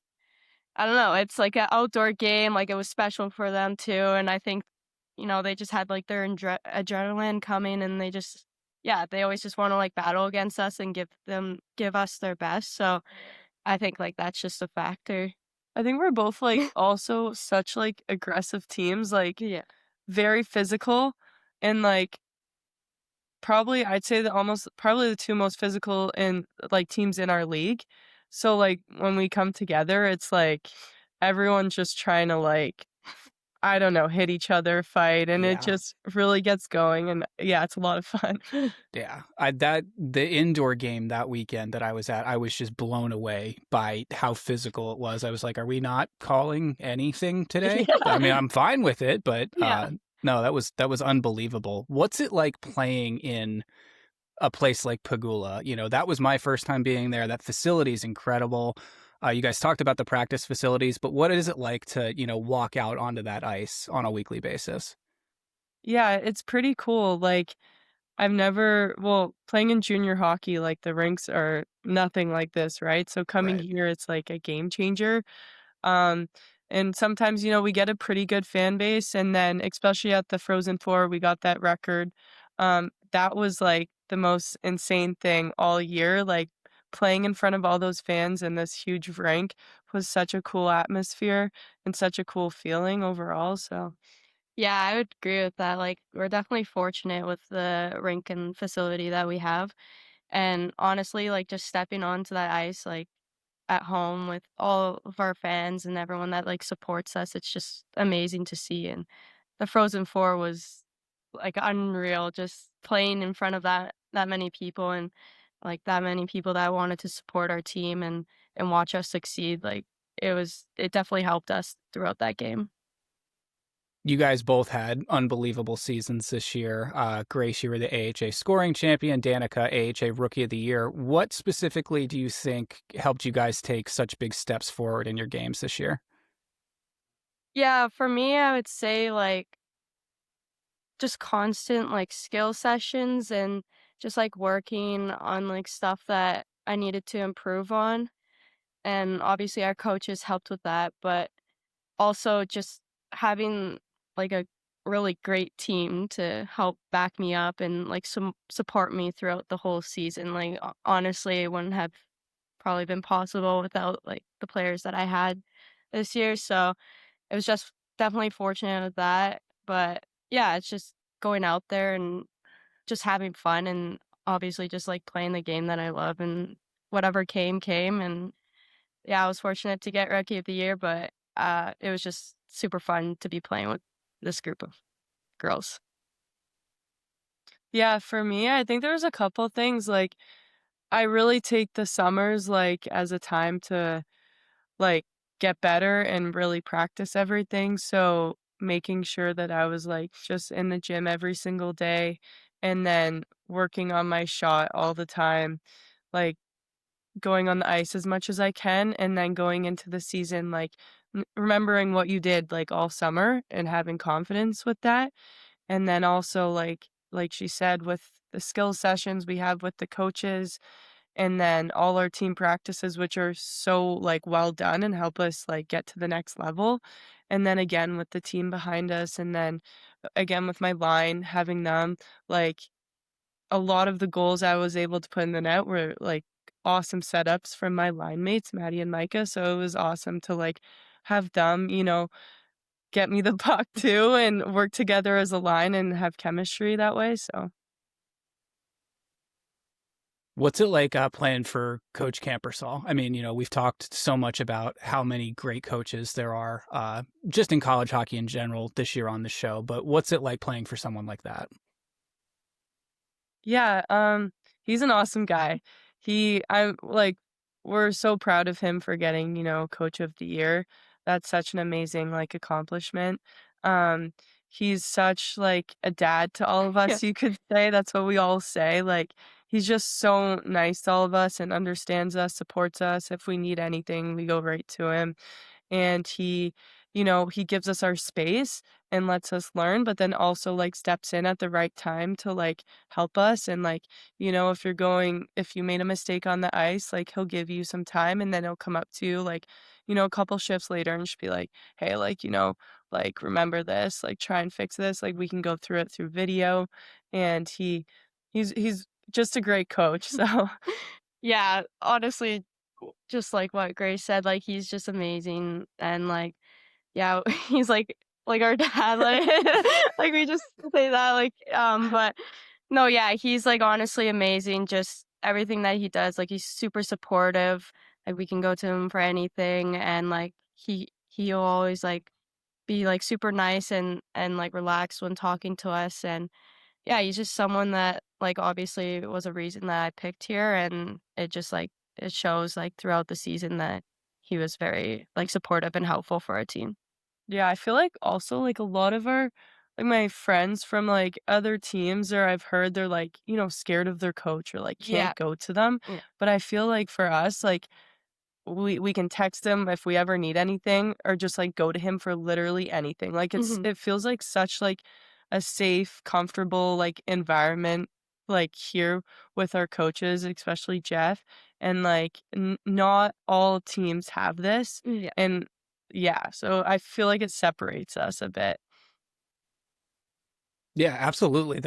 I don't know, it's like an outdoor game, like it was special for them too, and I think they just had like their adrenaline coming, and they just, yeah, they always just want to like battle against us and give us their best. So I think like that's just a factor. I think we're both like also such like aggressive teams, like Yeah. very physical, and like probably I'd say that almost probably the two most physical in like teams in our league. So like when we come together, it's like everyone's just trying to like, I don't know, hit each other, fight, and Yeah. it just really gets going, and yeah, it's a lot of fun. Yeah, the indoor game that weekend that I was at, I was just blown away by how physical it was. I was like, "Are we not calling anything today?" Yeah. I mean, I'm fine with it, but Yeah. no, that was unbelievable. What's it like playing in a place like Pagula? That was my first time being there. That facility is incredible. You guys talked about the practice facilities, but what is it like to walk out onto that ice on a weekly basis? Yeah, it's pretty cool. Like playing in junior hockey, like the rinks are nothing like this, right? So coming Right. here, it's like a game changer. Um, and sometimes, we get a pretty good fan base, and then especially at the Frozen Four, we got that record. That was like the most insane thing all year. Like playing in front of all those fans in this huge rink was such a cool atmosphere and such a cool feeling overall. So Yeah, I would agree with that. Like, we're definitely fortunate with the rink and facility that we have. And honestly, like, just stepping onto that ice, like, at home with all of our fans and everyone that like supports us. It's just amazing to see. And the Frozen Four was like unreal, just playing in front of that many people and like that many people that wanted to support our team and watch us succeed. Like it definitely helped us throughout that game. You guys both had unbelievable seasons this year. Grace, you were the AHA scoring champion. Danica, AHA Rookie of the Year. What specifically do you think helped you guys take such big steps forward in your games this year? Yeah, for me, I would say like just constant like skill sessions and just like working on like stuff that I needed to improve on. And obviously our coaches helped with that, but also just having like a really great team to help back me up and like some support me throughout the whole season. Like honestly, it wouldn't have probably been possible without like the players that I had this year. So it was just definitely fortunate with that. But yeah, it's just going out there and just having fun and obviously just like playing the game that I love and whatever came. And yeah, I was fortunate to get Rookie of the Year, but it was just super fun to be playing with this group of girls. Yeah, for me, I think there's a couple things, like, I really take the summers, like, as a time to, like, get better and really practice everything, so making sure that I was, like, just in the gym every single day and then working on my shot all the time, like, going on the ice as much as I can, and then going into the season, like, remembering what you did, like, all summer and having confidence with that. And then also, like she said, with the skill sessions we have with the coaches, and then all our team practices, which are so, like, well done and help us, like, get to the next level. And then again with the team behind us, and then again with my line, having them, like, a lot of the goals I was able to put in the net were, like, awesome setups from my line mates, Maddie and Micah, so it was awesome to, like, have them, get me the puck too and work together as a line and have chemistry that way, so What's it like playing for Coach Campersall? I mean, we've talked so much about how many great coaches there are just in college hockey in general this year on the show, but what's it like playing for someone like that? yeah, he's an awesome guy. I'm like, we're so proud of him for getting, coach of the year. That's such an amazing, like, accomplishment. Um, he's such, like, a dad to all of Yeah. us, you could say. That's what we all say. Like, he's just so nice to all of us and understands us, supports us. If we need anything, we go right to him. And he gives us our space and lets us learn, but then also, like, steps in at the right time to, like, help us. And, like, if you made a mistake on the ice, like, he'll give you some time, and then he'll come up to you, like, a couple shifts later and just be like, hey, like, like, remember this, like, try and fix this, like, we can go through it through video. And he's just a great coach. So Yeah, honestly, just like what Grace said, like he's just amazing and like yeah, he's like our dad, like like we just say that but no, yeah, he's like honestly amazing. Just everything that he does, like he's super supportive. Like we can go to him for anything, and like he'll always like be like super nice and like relaxed when talking to us. And yeah, he's just someone that like obviously was a reason that I picked here, and it just like it shows like throughout the season that he was very like supportive and helpful for our team. yeah, I feel like also, like, a lot of my friends from, like, other teams, or I've heard they're, like, scared of their coach or, like, Yeah. can't go to them. Yeah. But I feel like for us, like, we can text him if we ever need anything, or just, like, go to him for literally anything. Like, Mhm. it feels like such, like, a safe, comfortable, like, environment, like, here with our coaches, especially Jeff. And, like, not all teams have this. Yeah. And yeah, so I feel like it separates us a bit. Yeah, absolutely.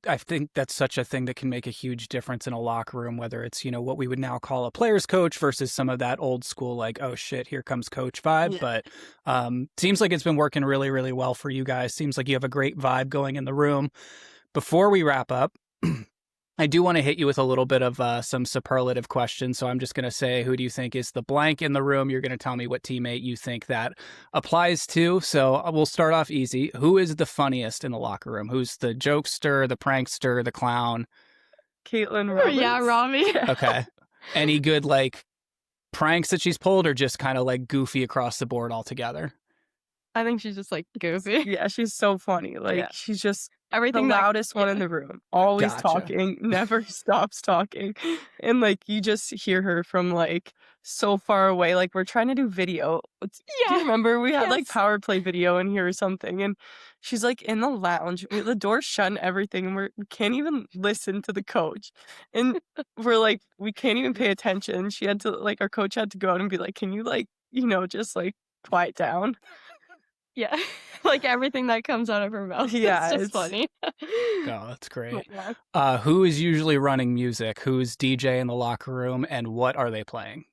I think that's such a thing that can make a huge difference in a locker room, whether it's, what we would now call a player's coach versus some of that old school, like, oh shit, here comes coach vibe. Yeah. But seems like it's been working really, really well for you guys. Seems like you have a great vibe going in the room. Before we wrap up, I do want to hit you with a little bit of some superlative questions. So I'm just going to say, who do you think is the blank in the room? You're going to tell me what teammate you think that applies to. So we'll start off easy. Who is the funniest in the locker room? Who's the jokester, the prankster, the clown? Caitlin Roberts. Yeah, Rami. Okay. Any good like pranks that she's pulled, or just kind of like goofy across the board altogether? I think she's just like goofy. Yeah, she's so funny. Like Yeah. she's just Everything the that- loudest one in the room. Always Gotcha. talking, never stops talking. And like you just hear her from like so far away. Like we're trying to do video. Do you remember we had like Yes. power play video in here or something? And she's like in the lounge. The door's shut and everything. And we can't even listen to the coach. And we're like, we can't even pay attention. She had to like, our coach had to go out and be like, can you like, just like quiet down? Yeah. Like everything that comes out of her mouth. Yeah, It's just funny. Oh, that's great. Yeah. Who is usually running music? Who's DJ in the locker room, and what are they playing?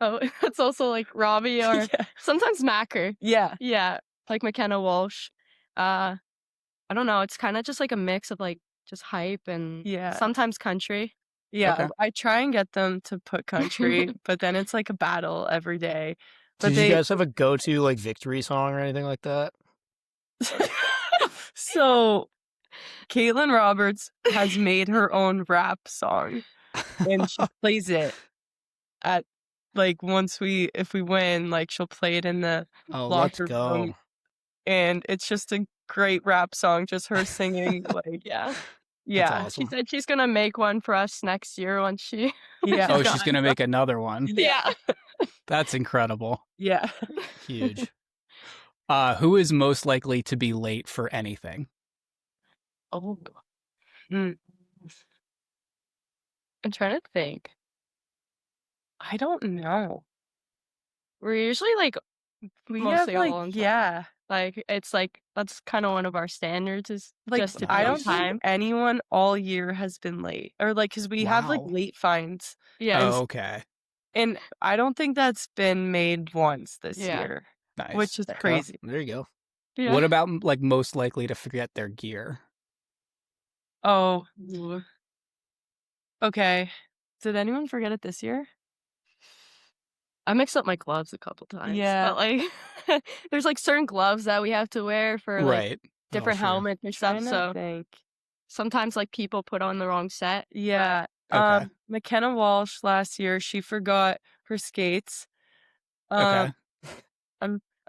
Oh, it's also like Robbie or Yeah. sometimes Macker. Yeah. Yeah. Like McKenna Walsh. I don't know. It's kind of just like a mix of like just hype and Yeah. sometimes country. Yeah, Okay. I try and get them to put country, but then it's like a battle every day. But Did you guys have a go-to like victory song or anything like that? So Caitlin Roberts has made her own rap song, and she plays it at like if we win, like she'll play it in the Oh, let's locker go. room, and it's just a great rap song, just her singing like Yeah. yeah, awesome. She said she's going to make one for us next year when she. yeah, Oh, she's going to make another one. Yeah. That's incredible. yeah. Huge. Who is most likely to be late for anything? Oh, I'm trying to think. I don't know. We're usually like, We Mostly have all like on time. yeah. like, it's like, that's kind of one of our standards is Like just to be I on don't time. think anyone all year has been late, or like because we have like Wow. late fines, Yeah. Oh, okay. and I don't think that's been made once this Yeah. year, Nice. which is Well, crazy. there you go. Yeah. What about like most likely to forget their gear? Oh, okay. Did anyone forget it this year? I mixed up my gloves a couple times. Yeah. But like, there's like certain gloves that we have to wear for like Right. different sure. helmets and stuff. Trying to So think. sometimes like people put on the wrong set. Yeah. Okay. McKenna Walsh last year, she forgot her skates. Okay.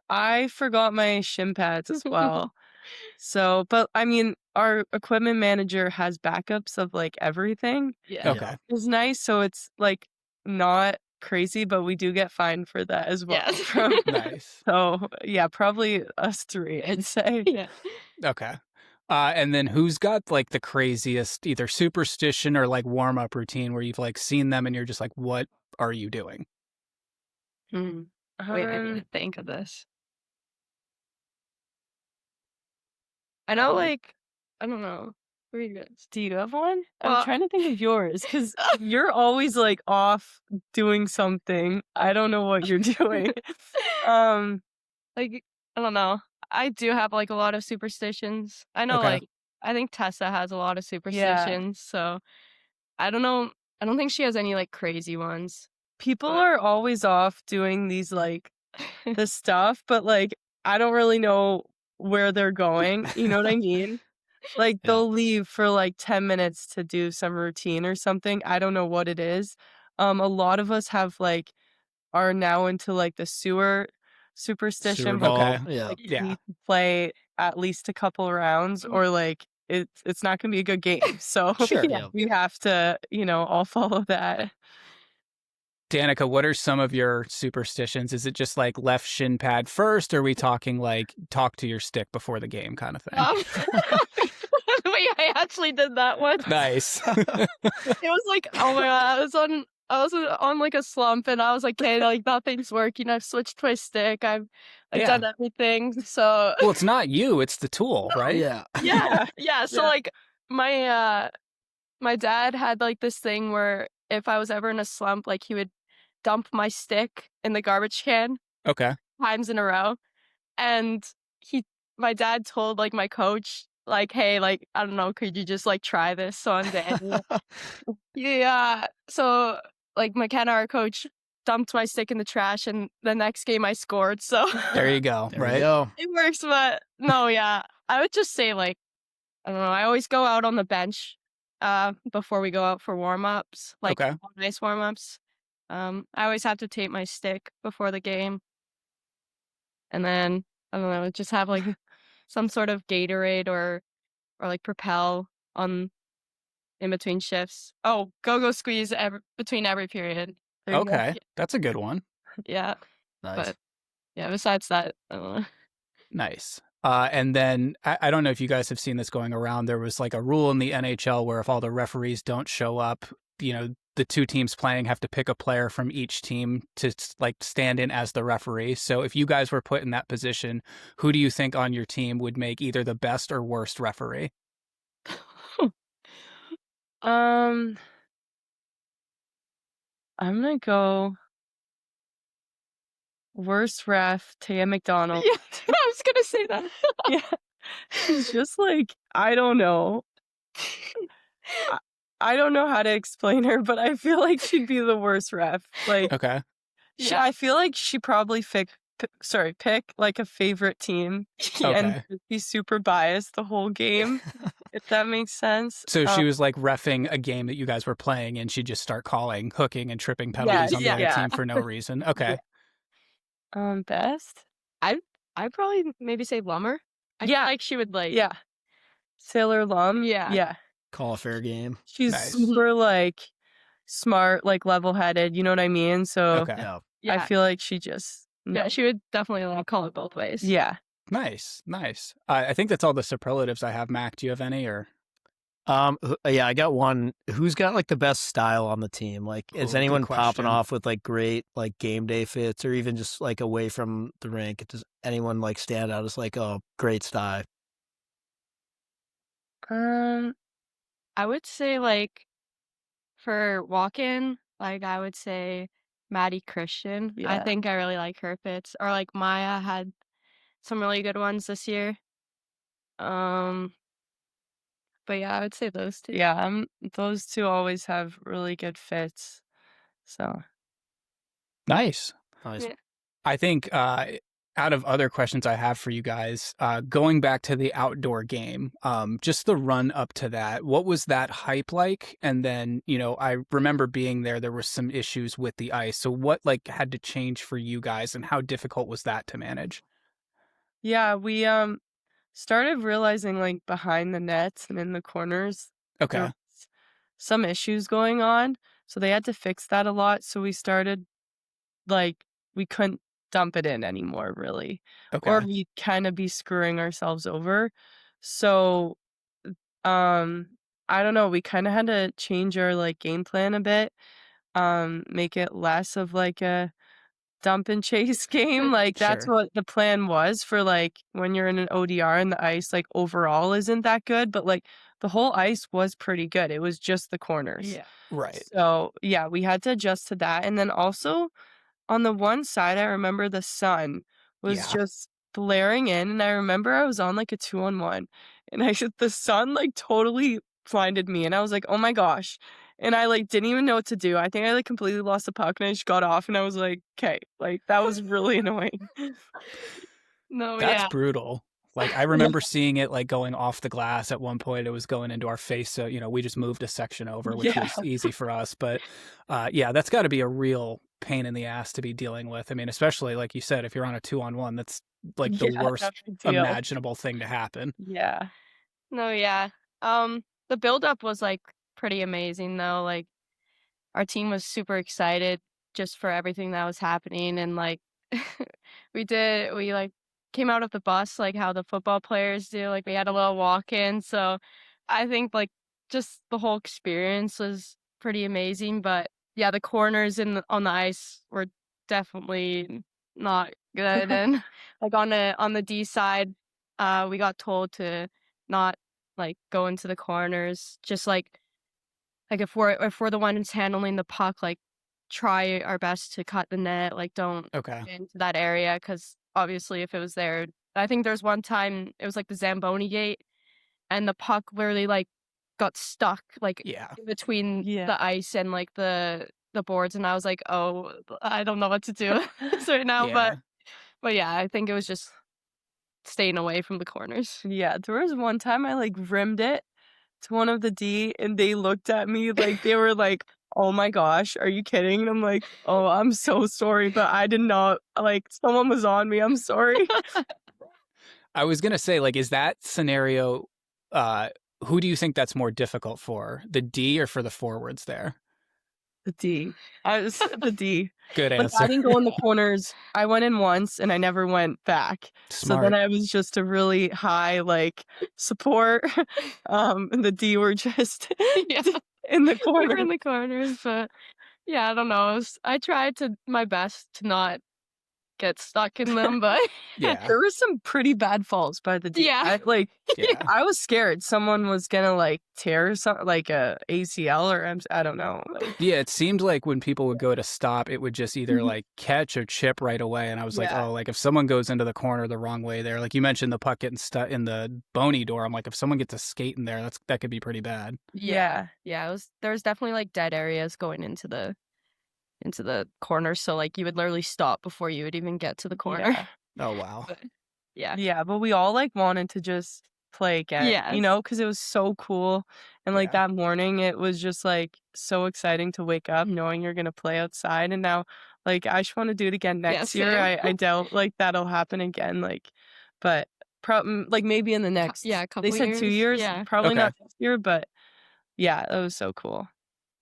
I forgot my shin pads as well. So, but I mean, our equipment manager has backups of like everything. Yeah. Okay. It's nice, so it's like not crazy, but we do get fined for that as well. Yeah. Nice. So yeah, probably us three, I'd say. Yeah. Okay. And then who's got like the craziest either superstition or like warm up routine where you've like seen them and you're just like, what are you doing? Wait, I need to think of this. I know, like, I don't know. What are you guys? Do you have one? Well- I'm trying to think of yours because you're always like off doing something. I don't know what you're doing. Like, I don't know. I do have like a lot of superstitions. I know, Okay. like, I think Tessa has a lot of superstitions. So I don't know. I don't think she has any like crazy ones. People But- are always off doing these like the stuff, but like I don't really know where they're going. You know what I mean? Like Yeah. they'll leave for like 10 minutes to do some routine or something. I don't know what it is. A lot of us are now into like the sewer superstition, Sewer but ball. Okay. Yeah. like you Yeah. need to play at least a couple rounds or like it's not gonna be a good game. So Sure. yeah, we have to, all follow that. Danica, what are some of your superstitions? Is it just like left shin pad first, or are we talking like talk to your stick before the game kind of thing? Wait, I actually did that one. Nice. It was like, oh my god, I was on like a slump, and I was like, okay, like nothing's working. I've switched my stick. I've Yeah. done everything. So Well, it's not you, it's the tool, right? Yeah. yeah. So Yeah. like my dad had like this thing where if I was ever in a slump, like he would dump my stick in the garbage can Okay. times in a row, and my dad told like my coach like, hey, like, I don't know, could you just like try this on Daniel? Yeah. So like McKenna, our coach, dumped my stick in the trash, and the next game I scored. So There you go. There we right. go. it works. But no, yeah, I would just say like, I don't know. I always go out on the bench before we go out for warm-ups, like Okay. nice warm-ups. I always have to tape my stick before the game. And then, I don't know, just have like some sort of Gatorade or like Propel on in between shifts. Oh, go squeeze between every period. There you go. Okay. That's a good one. Yeah. Nice. But yeah, besides that, I don't know. Nice. And then I don't know if you guys have seen this going around. There was like a rule in the NHL where if all the referees don't show up, the two teams playing have to pick a player from each team to like stand in as the referee. So if you guys were put in that position, who do you think on your team would make either the best or worst referee? I'm gonna go worst ref, Taya McDonald. Yeah, I was gonna say that. Yeah. She's just like, I don't know. I don't know how to explain her, but I feel like she'd be the worst ref. Like, Okay. I feel like she probably pick like a favorite team Okay. and be super biased the whole game, if that makes sense. So she was like reffing a game that you guys were playing, and she'd just start calling hooking and tripping penalties on the other team for no reason. Okay. Best? I'd probably maybe say Lummer. I feel like she would like. Yeah. Sailor Lum. Yeah. Yeah. Call a fair game. She's Nice. super like smart, like level-headed, you know what I mean? So Okay. I feel like she just Yeah, she would definitely like call it both ways. Yeah. Nice. I think that's all the superlatives I have. Mac, do you have any or? Yeah, I got one. Who's got like the best style on the team? Like, is Ooh, anyone good popping question. off with like great like game day fits, or even just like away from the rink? Does anyone like stand out as like, oh, great style? I would say like for walk-in, like I would say Maddie Christian. I Yeah. think I really like her fits. Or like Maya had some really good ones this year. But yeah, I would say those two. Yeah, those two always have really good fits. So Nice. Nice. Yeah. I think out of other questions I have for you guys, going back to the outdoor game, just the run up to that, what was that hype like? And then, I remember being there, there were some issues with the ice. So what like had to change for you guys, and how difficult was that to manage? yeah, we started realizing like behind the nets and in the corners there Okay. was some issues going on. So they had to fix that a lot. So we started like we couldn't dump it in anymore really. Okay. Or we'd kind of be screwing ourselves over. So I don't know, we kind of had to change our like game plan a bit. Make it less of like a dump and chase game. Like that's Sure. what the plan was for like when you're in an ODR and the ice like overall isn't that good, but like the whole ice was pretty good. It was just the corners. Yeah. Right. So yeah, we had to adjust to that. And then also on the one side, I remember the sun was Yeah. just blaring in, and I remember I was on like a 2-on-1, and the sun like totally blinded me, and I was like, oh my gosh. And I like didn't even know what to do. I think I like completely lost the puck, and I just got off, and I was like, okay, like that was really annoying. No, That's yeah. brutal. Like I remember seeing it like going off the glass at one point. It was going into our face, so we just moved a section over, which was easy for us. But yeah, that's got to be a real pain in the ass to be dealing with. I mean, especially like you said, if you're on a 2-on-1, that's like the worst no big deal. imaginable thing to happen. Yeah. No, yeah. The buildup was like pretty amazing though. Like our team was super excited just for everything that was happening, and like we like came out of the bus like how the football players do. Like we had a little walk-in. So I think like just the whole experience was pretty amazing. But yeah, the corners on the ice were definitely not good. And like on the D side, we got told to not like go into the corners. Just like if we're the ones handling the puck, like try our best to cut the net. Like don't Okay. get into that area, because obviously if it was there, I think there's one time it was like the Zamboni gate, and the puck literally like got stuck like Yeah. in between Yeah. the ice and like the boards, and I was like, oh, I don't know what to do right now. Yeah. But yeah, I think it was just staying away from the corners. Yeah, there was one time I like rimmed it to one of the D, and they looked at me like they were like, "Oh my gosh, are you kidding?" And I'm like, "Oh, I'm so sorry, but I did not like someone was on me. I'm sorry." I was gonna say, like, is that scenario? Who do you think that's more difficult for, the D or for the forwards there? The D. I was the D. Good Like, answer. I didn't go in the corners. I went in once and I never went back. So then Smart. I was just a really high like support. And the D were just Yeah, in the we were corner. in the corners, but yeah, I don't know. I tried to my best to not get stuck in them, but Yeah. There were some pretty bad falls by the D. Yeah. Yeah. I was scared someone was gonna like tear something like a ACL or I don't know. Like, Yeah, it seemed like when people would go to stop, it would just either like catch or chip right away. And I was like, Yeah. oh, like if someone goes into the corner the wrong way there, like you mentioned the puck getting stuck in the bony door. I'm like, if someone gets a skate in there, that could be pretty bad. yeah. There was definitely like dead areas going into the corner, so like you would literally stop before you would even get to the corner. Yeah. Oh, wow. But, yeah. Yeah, but we all like wanted to just play again, Yes. you know, because it was so cool. And like Yeah. that morning, it was just like so exciting to wake up knowing you're gonna play outside. And now, like, I just want to do it again next year. same. I doubt like that'll happen again. Like, but like maybe in the next, yeah, a couple they said 2 years, years, yeah. probably Okay. not this year, but yeah, that was so cool.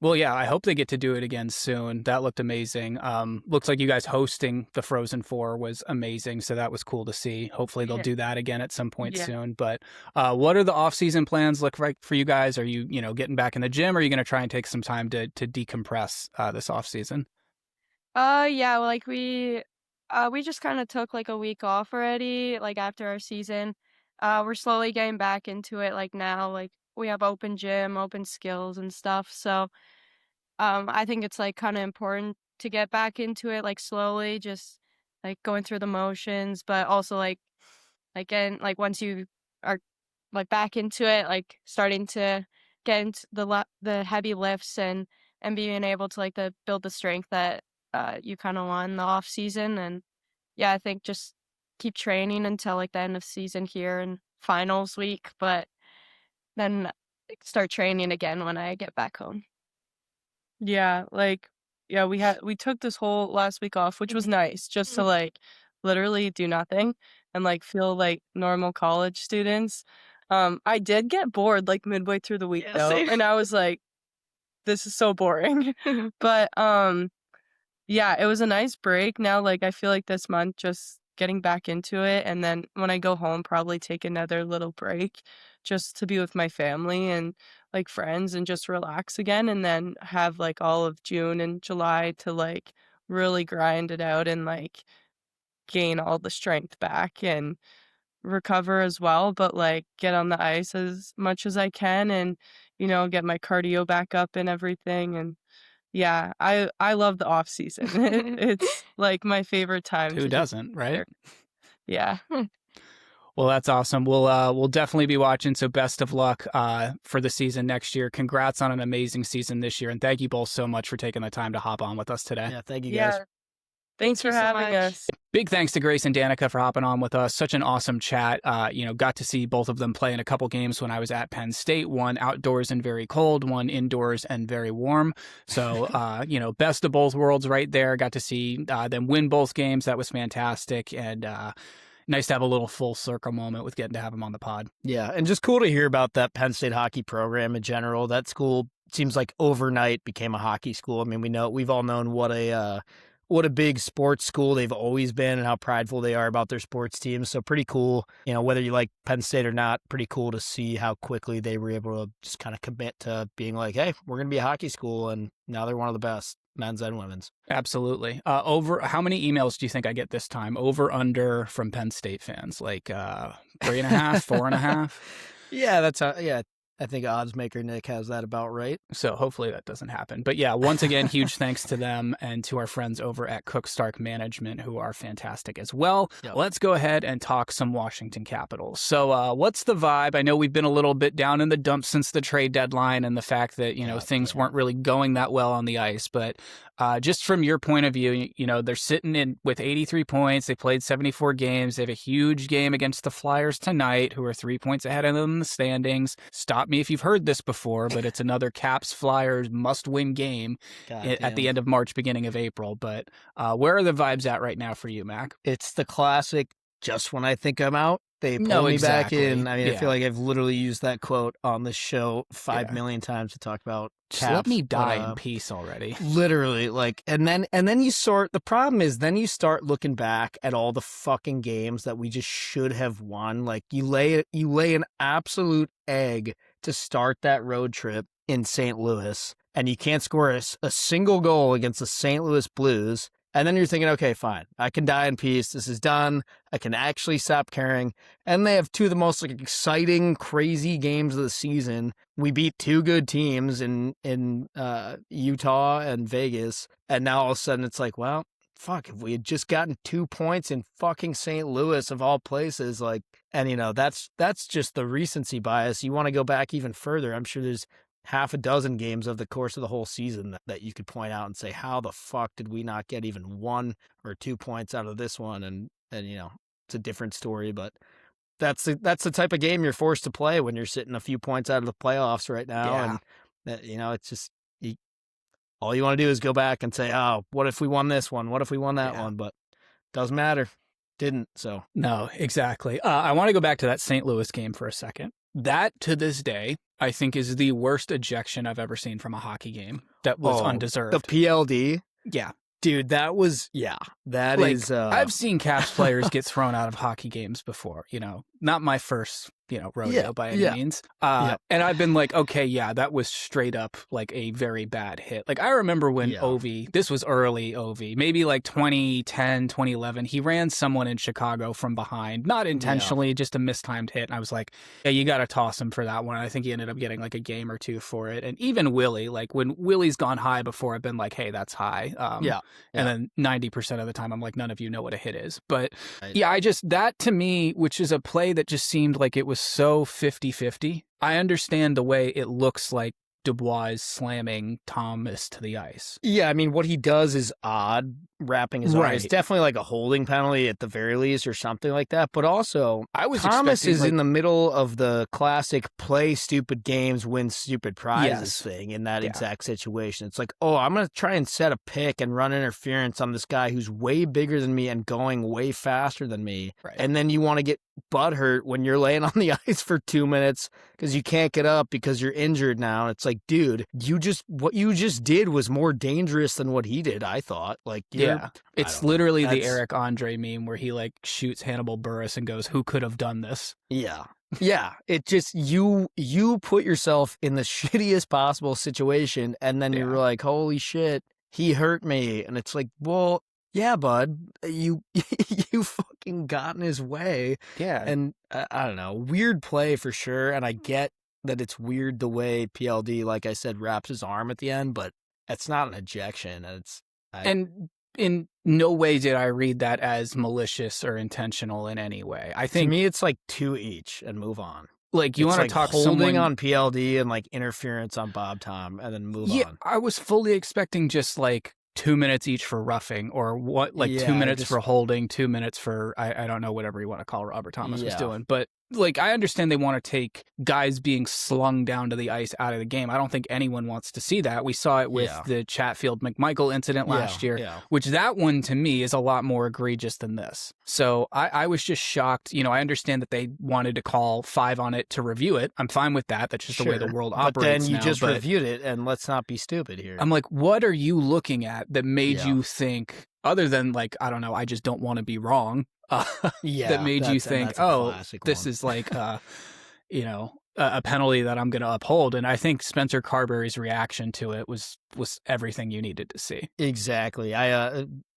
Well, yeah, I hope they get to do it again soon. That looked amazing. Looks like you guys hosting the Frozen Four was amazing, so that was cool to see. Hopefully they'll Yeah. do that again at some point Yeah. soon. But what are the off-season plans look like for you guys? Are you, getting back in the gym, or are you going to try and take some time to decompress this off-season? Yeah, like we just kind of took like a week off already, like after our season. We're slowly getting back into it. Like now, like we have open gym, open skills and stuff. So, I think it's like kind of important to get back into it, like slowly, just like going through the motions, but also again, like once you are like back into it, like starting to get into the heavy lifts and being able to like to build the strength that you kind of want in the off season. And yeah, I think just keep training until like the end of season here and finals week, but then start training again when I get back home. Yeah, like we took this whole last week off, which was nice, just to like literally do nothing and like feel like normal college students. I did get bored like midway through the week Yeah, though, same. and I was like, this is so boring. But yeah, it was a nice break. Now like I feel like this month just getting back into it, and then when I go home probably take another little break just to be with my family and like friends and just relax again, and then have like all of June and July to like really grind it out and like gain all the strength back and recover as well, but like get on the ice as much as I can and get my cardio back up and everything. And yeah, I love the off season. It's like my favorite time. Who doesn't, right? Yeah. Well, that's awesome. We'll definitely be watching. So best of luck for the season next year. Congrats on an amazing season this year, and thank you both so much for taking the time to hop on with us today. Yeah, thank you guys. Yeah. Thanks for you so having much. us. Big thanks to Grace and Danica for hopping on with us. Such an awesome chat. Got to see both of them play in a couple games when I was at Penn State. One outdoors and very cold, one indoors and very warm. So, best of both worlds right there. Got to see them win both games. That was fantastic. And nice to have a little full circle moment with getting to have them on the pod. Yeah, and just cool to hear about that Penn State hockey program in general. That school seems like overnight became a hockey school. I mean, we've all known what a big sports school they've always been and how prideful they are about their sports teams. So pretty cool, whether you like Penn State or not, pretty cool to see how quickly they were able to just kind of commit to being like, hey, we're going to be a hockey school. And now they're one of the best, men's and women's. Absolutely. How many emails do you think I get this time? Over, under from Penn State fans? Like 3.5, 4.5? Yeah, that's I think oddsmaker Nick has that about right. So hopefully that doesn't happen. But yeah, once again, huge thanks to them and to our friends over at Cook Stark Management, who are fantastic as well. Yep. Let's go ahead and talk some Washington Capitals. So what's the vibe? I know we've been a little bit down in the dumps since the trade deadline and the fact that, things weren't really going that well on the ice. But just from your point of view, they're sitting in with 83 points. They played 74 games. They have a huge game against the Flyers tonight, who are 3 points ahead of them in the standings. Stop me if you've heard this before, but it's another Caps Flyers must-win game at the end of March, beginning of April. But where are the vibes at right now for you, Mac? It's the classic, just when I think I'm out, they pull me back in. I mean, I feel like I've literally used that quote on this show 5 million times to talk about Just Caps, let me die in peace already. Literally, and then you sort. The problem is, then you start looking back at all the fucking games that we just should have won. Like you lay an absolute egg to start that road trip in St. Louis, and you can't score a single goal against the St. Louis Blues. And then you're thinking, okay, fine, I can die in peace. This is done. I can actually stop caring. And they have two of the most exciting, crazy games of the season. We beat two good teams in Utah and Vegas. And now all of a sudden it's like, well, fuck, if we had just gotten 2 points in fucking St. Louis of all places, that's just the recency bias. You want to go back even further. I'm sure there's half a dozen games of the course of the whole season that you could point out and say, how the fuck did we not get even 1 or 2 points out of this one? And it's a different story, but that's the type of game you're forced to play when you're sitting a few points out of the playoffs right now. Yeah. And it's just, all you want to do is go back and say, oh, what if we won this one? What if we won that one? But doesn't matter. Didn't. So no, exactly. I want to go back to that St. Louis game for a second. That, to this day, I think is the worst ejection I've ever seen from a hockey game that was undeserved. The PLD? Yeah. Dude, that was, I've seen Caps players get thrown out of hockey games before, not my first, rodeo by any means. And I've been like, okay, that was straight up like a very bad hit. Like I remember when Ovi, this was early Ovi, maybe like 2010, 2011, he ran someone in Chicago from behind, not intentionally, just a mistimed hit. And I was like, yeah, you got to toss him for that one. I think he ended up getting like a game or two for it. And even Willie, like when Willie's gone high before, I've been like, hey, that's high. And then 90% of the time, I'm like, none of you know what a hit is. But that to me, which is a play that just seemed like it was so 50-50. I understand the way it looks like Dubois is slamming Thomas to the ice. Yeah, I mean, what he does is odd, wrapping his arm. It's definitely like a holding penalty at the very least or something like that. But also, Thomas is in the middle of the classic play stupid games, win stupid prizes thing in that exact situation. It's like, oh, I'm going to try and set a pick and run interference on this guy who's way bigger than me and going way faster than me. Right. And then you want to get butthurt when you're laying on the ice for 2 minutes because you can't get up because you're injured now. And it's like, dude, what you just did was more dangerous than what he did, I thought. Like, it's literally the Eric Andre meme where he like shoots Hannibal Buress and goes, who could have done this? Yeah. It just, you put yourself in the shittiest possible situation and then you're like, holy shit, he hurt me. And it's like, well, yeah, bud, you fucking got in his way. Yeah. And I don't know, weird play for sure. And I get that it's weird the way PLD, like I said, wraps his arm at the end, but it's not an ejection. And in no way did I read that as malicious or intentional in any way. I think to me, it's like 2 each and move on. Like you want to talk holding on PLD and like interference on Bob Tom and then move on. I was fully expecting just like 2 minutes each for roughing or 2 minutes for holding, 2 minutes for, I don't know, whatever you want to call Robert Thomas was doing. But like, I understand they want to take guys being slung down to the ice out of the game. I don't think anyone wants to see that. We saw it with the Chatfield McMichael incident last year, which that one to me is a lot more egregious than this. So I was just shocked. I understand that they wanted to call 5 on it to review it. I'm fine with that. That's just the way the world operates. But then you just reviewed it, and let's not be stupid here. I'm like, what are you looking at that made you think, other than like, I don't know, I just don't want to be wrong. That made you think, this is like, a penalty that I'm going to uphold. And I think Spencer Carberry's reaction to it was everything you needed to see. Exactly.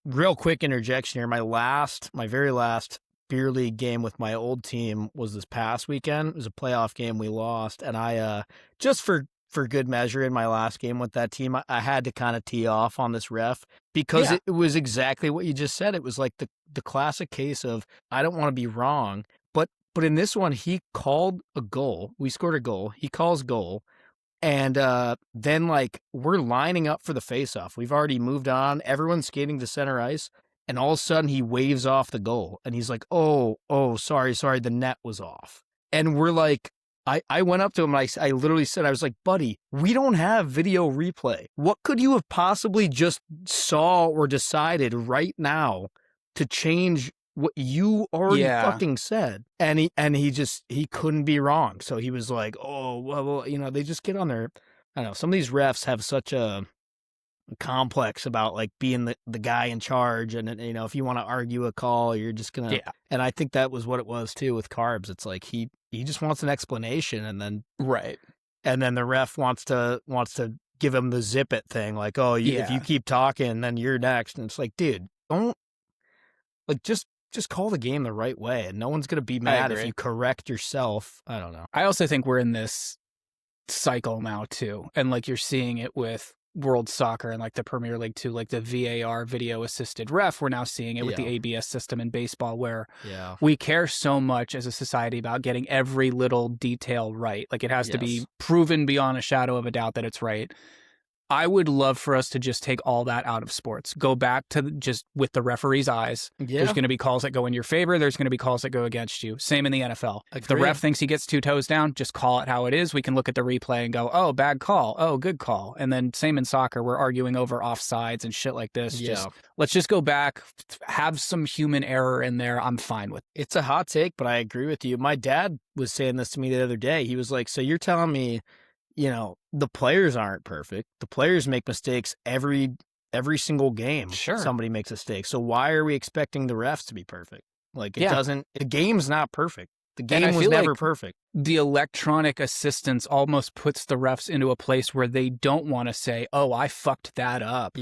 Real quick interjection here. My very last beer league game with my old team was this past weekend. It was a playoff game we lost, and I just for good measure in my last game with that team, I had to kind of tee off on this ref because it was exactly what you just said. It was like the classic case of I don't want to be wrong, but in this one he called a goal. We scored a goal. He calls goal. And then, like, we're lining up for the face-off. We've already moved on. Everyone's skating to center ice. And all of a sudden, he waves off the goal. And he's like, oh, sorry, the net was off. And we're like, I went up to him and I literally said, I was like, buddy, we don't have video replay. What could you have possibly just saw or decided right now to change what you already fucking said? And he couldn't be wrong. So he was like, oh, well, you know, they just get on their, I don't know, some of these refs have such a complex about like being the guy in charge. And, you know, if you want to argue a call, you're just going to, and I think that was what it was too with Carbs. It's like, he just wants an explanation and then, and then the ref wants to give him the zip it thing. Like, oh, if you keep talking, then you're next. And it's like, dude, don't like, just call the game the right way, and no one's going to be mad if you correct yourself. I don't know. I also think we're in this cycle now, too. And, like, you're seeing it with World Soccer and, like, the Premier League, too. Like, the VAR, video-assisted ref, we're now seeing it with the ABS system in baseball, where we care so much as a society about getting every little detail right. Like, it has to be proven beyond a shadow of a doubt that it's right. I would love for us to just take all that out of sports. Go back to just with the referee's eyes. There's going to be calls that go in your favor. There's going to be calls that go against you. Same in the NFL. If the ref thinks he gets 2 toes down, just call it how it is. We can look at the replay and go, oh, bad call. Oh, good call. And then same in soccer. We're arguing over offsides and shit like this. Let's just go back, have some human error in there. I'm fine with it. It's a hot take, but I agree with you. My dad was saying this to me the other day. He was like, so you're telling me, you know, the players aren't perfect. The players make mistakes every single game. Somebody makes a mistake. So why are we expecting the refs to be perfect? Like, it doesn't, the game's not perfect. The game was never perfect. The electronic assistance almost puts the refs into a place where they don't want to say, oh, I fucked that up.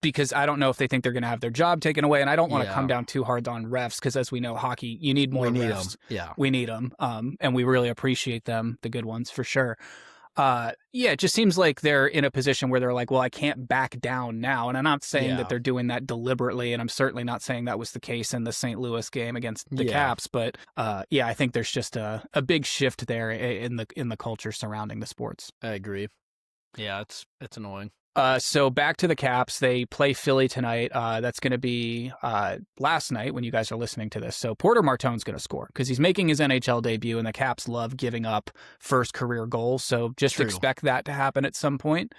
Because I don't know if they think they're going to have their job taken away. And I don't want to come down too hard on refs because, as we know, hockey, you need more refs. We need them. And we really appreciate them, the good ones, for sure. It just seems like they're in a position where they're like, well, I can't back down now. And I'm not saying that they're doing that deliberately, and I'm certainly not saying that was the case in the St. Louis game against the Caps. But I think there's just a big shift there in the culture surrounding the sports. I agree. Yeah, it's annoying. So back to the Caps. They play Philly tonight. That's going to be last night when you guys are listening to this. So Porter Martone's going to score because he's making his NHL debut, and the Caps love giving up first career goals. So just expect that to happen at some point.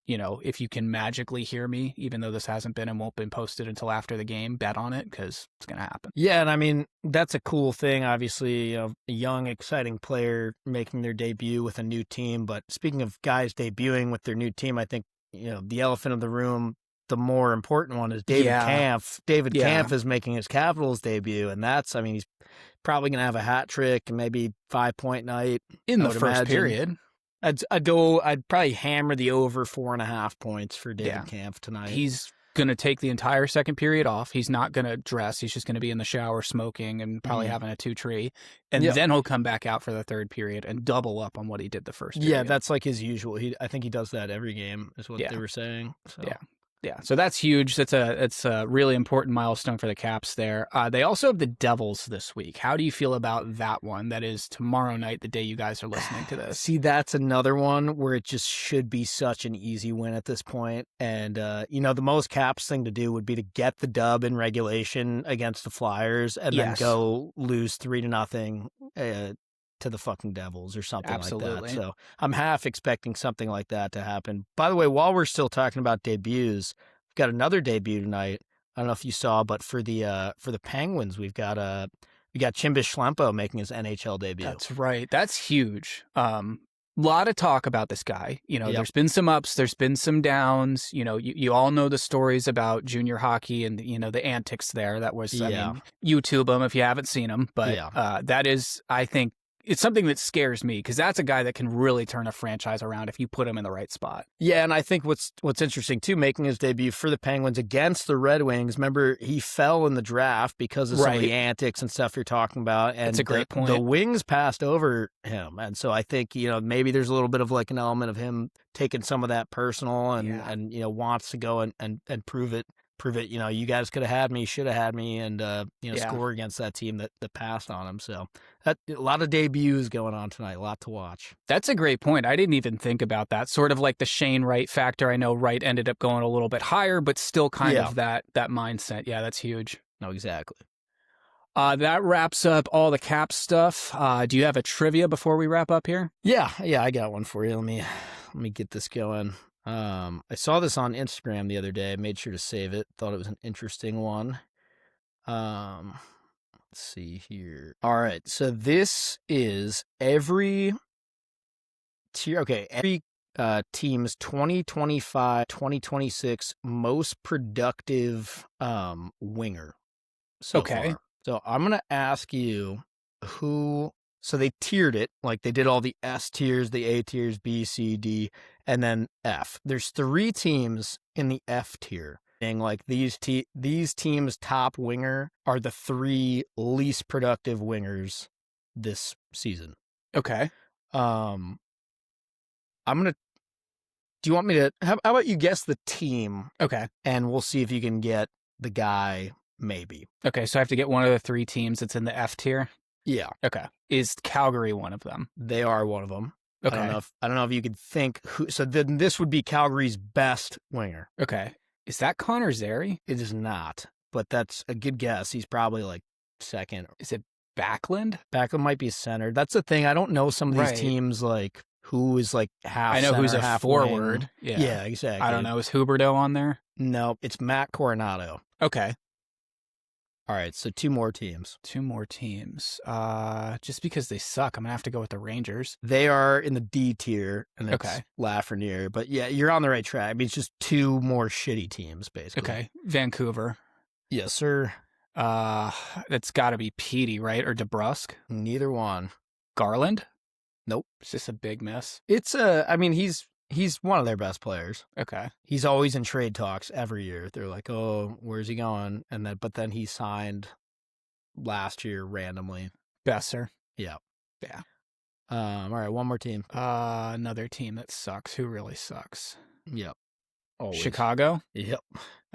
You know, if you can magically hear me, even though this hasn't been and won't be posted until after the game, bet on it because it's going to happen. Yeah, and I mean, that's a cool thing. Obviously, a young, exciting player making their debut with a new team. But speaking of guys debuting with their new team, I think, you know, the elephant in the room, the more important one is David Kampf. David Kampf is making his Capitals debut, and that's, I mean, he's probably going to have a hat trick and maybe 5-point night in the first period. I'd probably hammer the over 4.5 points for David Kampf tonight. He's going to take the entire second period off. He's not going to dress. He's just going to be in the shower smoking and probably having a 2-tree. And then he'll come back out for the third period and double up on what he did the first period. Yeah, that's like his usual. I think he does that every game is what they were saying. So. Yeah, so that's huge. It's a really important milestone for the Caps there. They also have the Devils this week. How do you feel about that one? That is tomorrow night, the day you guys are listening to this. See, that's another one where it just should be such an easy win at this point. And, you know, the most Caps thing to do would be to get the dub in regulation against the Flyers and then go lose 3-0 to the fucking Devils or something like that. So I'm half expecting something like that to happen. By the way, while we're still talking about debuts, we've got another debut tonight. I don't know if you saw, but for the Penguins, we got Chimbish Schlempo making his NHL debut. That's right. That's huge. Lot of talk about this guy. You know, there's been some ups, there's been some downs. You know, you all know the stories about junior hockey and, you know, the antics there. That was, I mean, YouTube them if you haven't seen them. But that is, I think, it's something that scares me because that's a guy that can really turn a franchise around if you put him in the right spot. Yeah, and I think what's interesting too, making his debut for the Penguins against the Red Wings. Remember, he fell in the draft because of some of the antics and stuff you're talking about. And that's a great point. The Wings passed over him, and so I think maybe there's a little bit of like an element of him taking some of that personal and wants to go and prove it. You guys could have had me, should have had me, and score against that team that passed on him. So a lot of debuts going on tonight, a lot to watch. That's a great point. I didn't even think about that. Sort of like the Shane Wright factor. I know Wright ended up going a little bit higher, but still kind of that mindset. Yeah, that's huge. No, exactly. That wraps up all the Cap stuff. Do you have a trivia before we wrap up here? Yeah, I got one for you. Let me get this going. I saw this on Instagram the other day. I made sure to save it. Thought it was an interesting one. Let's see here. All right. So this is every tier. Okay. Every team's 2025-2026 most productive winger so far. So I'm going to ask you who. So they tiered it, like they did all the S tiers, the A tiers, B, C, D, and then F. There's 3 teams in the F tier. And like these teams' top winger are the 3 least productive wingers this season. Okay. Do you want me to, how about you guess the team? Okay. And we'll see if you can get the guy, maybe. Okay, so I have to get one of the 3 teams that's in the F tier? Yeah. Okay. Is Calgary one of them? They are one of them. Okay. I don't know if you could think who. So then this would be Calgary's best winger. Okay. Is that Connor Zary? It is not, but that's a good guess. He's probably like second. Is it Backlund? Backlund might be a center. That's the thing. I don't know some of these teams like who is like half. I know center, who's a half forward. Wing. Yeah, exactly. I don't know. Is Huberdeau on there? No, it's Matt Coronado. Okay. All right, so 2 more teams. 2 more teams. Just because they suck, I'm going to have to go with the Rangers. They are in the D tier, and it's Lafreniere. But yeah, you're on the right track. I mean, it's just 2 more shitty teams, basically. Okay. Vancouver. Yes, sir. That's got to be Petey, right? Or DeBrusque? Neither one. Garland? Nope. It's just a big miss. It's he's one of their best players. Okay. He's always in trade talks every year. They're like, "Oh, where's he going?" But then he signed last year randomly. Besser. Yeah. Yeah. All right, one more team. Another team that sucks. Who really sucks? Yep. Always. Chicago? Yep.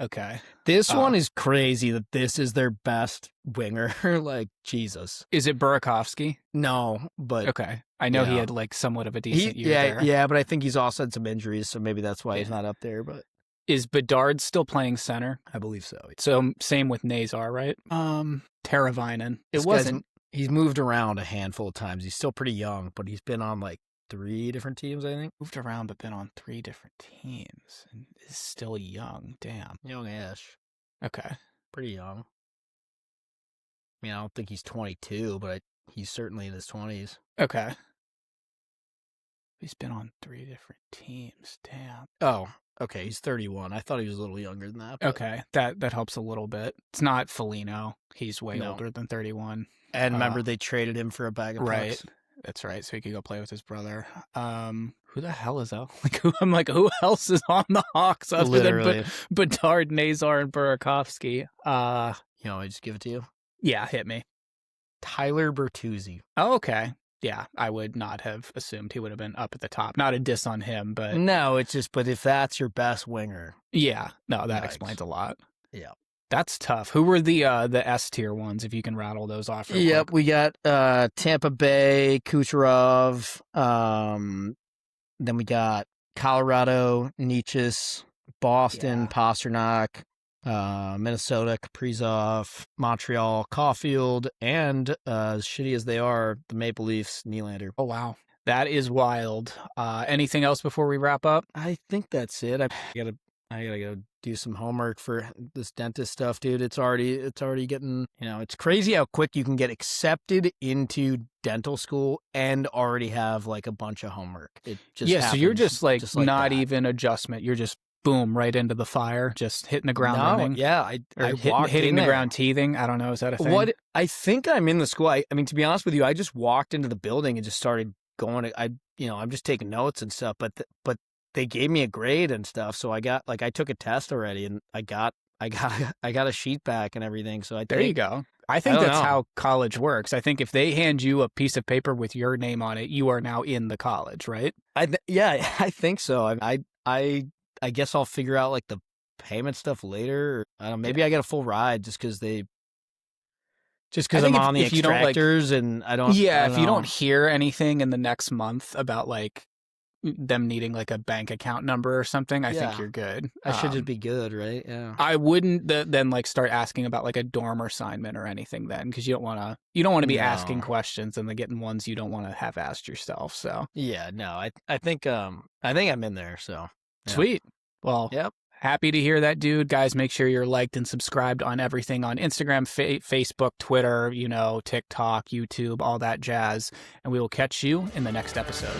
Okay. This one is crazy that this is their best winger. Like, Jesus. Is it Burakovsky? No, but... Okay. I know he had like somewhat of a decent year there. Yeah, but I think he's also had some injuries, so maybe that's why he's not up there. But is Bedard still playing center? I believe so. So same with Nazar, right? Teravainen. He's moved around a handful of times. He's still pretty young, but he's been on like 3 different teams, I think. Moved around, but been on 3 different teams. And is still young. Damn. Young-ish. Okay. Pretty young. I mean, I don't think he's 22, but he's certainly in his 20s. Okay. He's been on 3 different teams. Damn. Oh, okay. He's 31. I thought he was a little younger than that. But... Okay. That helps a little bit. It's not Foligno. He's way older than 31. And remember, they traded him for a bag of pucks. Right. That's right. So he could go play with his brother. Who the hell is that? Who else is on the Hawks other than Bedard, Nazar, and Burakovsky? I just give it to you? Yeah, hit me. Tyler Bertuzzi. Oh, okay. Yeah, I would not have assumed he would have been up at the top. Not a diss on him, but... No, it's just, but if that's your best winger... Yeah, no, that explains a lot. Yeah. That's tough. Who were the S tier ones, if you can rattle those off real quick? Quick? We got Tampa Bay, Kucherov. Then we got Colorado, Nietzsche's, Boston, Pasternak, Minnesota, Kaprizov, Montreal, Caulfield, and as shitty as they are, the Maple Leafs, Nylander. Oh, wow. That is wild. Anything else before we wrap up? I think that's it. I gotta go do some homework for this dentist stuff, dude. It's already getting, it's crazy how quick you can get accepted into dental school and already have like a bunch of homework. It just so you're just like not that. even adjustment. You're just boom, right into the fire, just hitting the ground running? Yeah, I walked hitting in the there. ground teething. I don't know. Is that a thing? What I think I'm in the school. I mean, to be honest with you, I just walked into the building and just started going. I'm just taking notes and stuff. But they gave me a grade and stuff, so I took a test already, and I got a sheet back and everything. So there you go. I think that's how college works. I think if they hand you a piece of paper with your name on it, you are now in the college, right? I think so. I guess I'll figure out like the payment stuff later. I don't know, maybe I get a full ride just because I'm on the extractors and I don't. Yeah, if you don't hear anything in the next month about like them needing like a bank account number or something, I think you're good. I should just be good, right? Yeah. I wouldn't then like start asking about like a dorm assignment or anything then, because you don't want to be asking questions and then getting ones you don't want to have asked yourself. So yeah, no, I think I'm in there. So yeah. Sweet. Well, yep. Happy to hear that, dude. Guys, make sure you're liked and subscribed on everything on Instagram, Facebook, Twitter, TikTok, YouTube, all that jazz. And we will catch you in the next episode.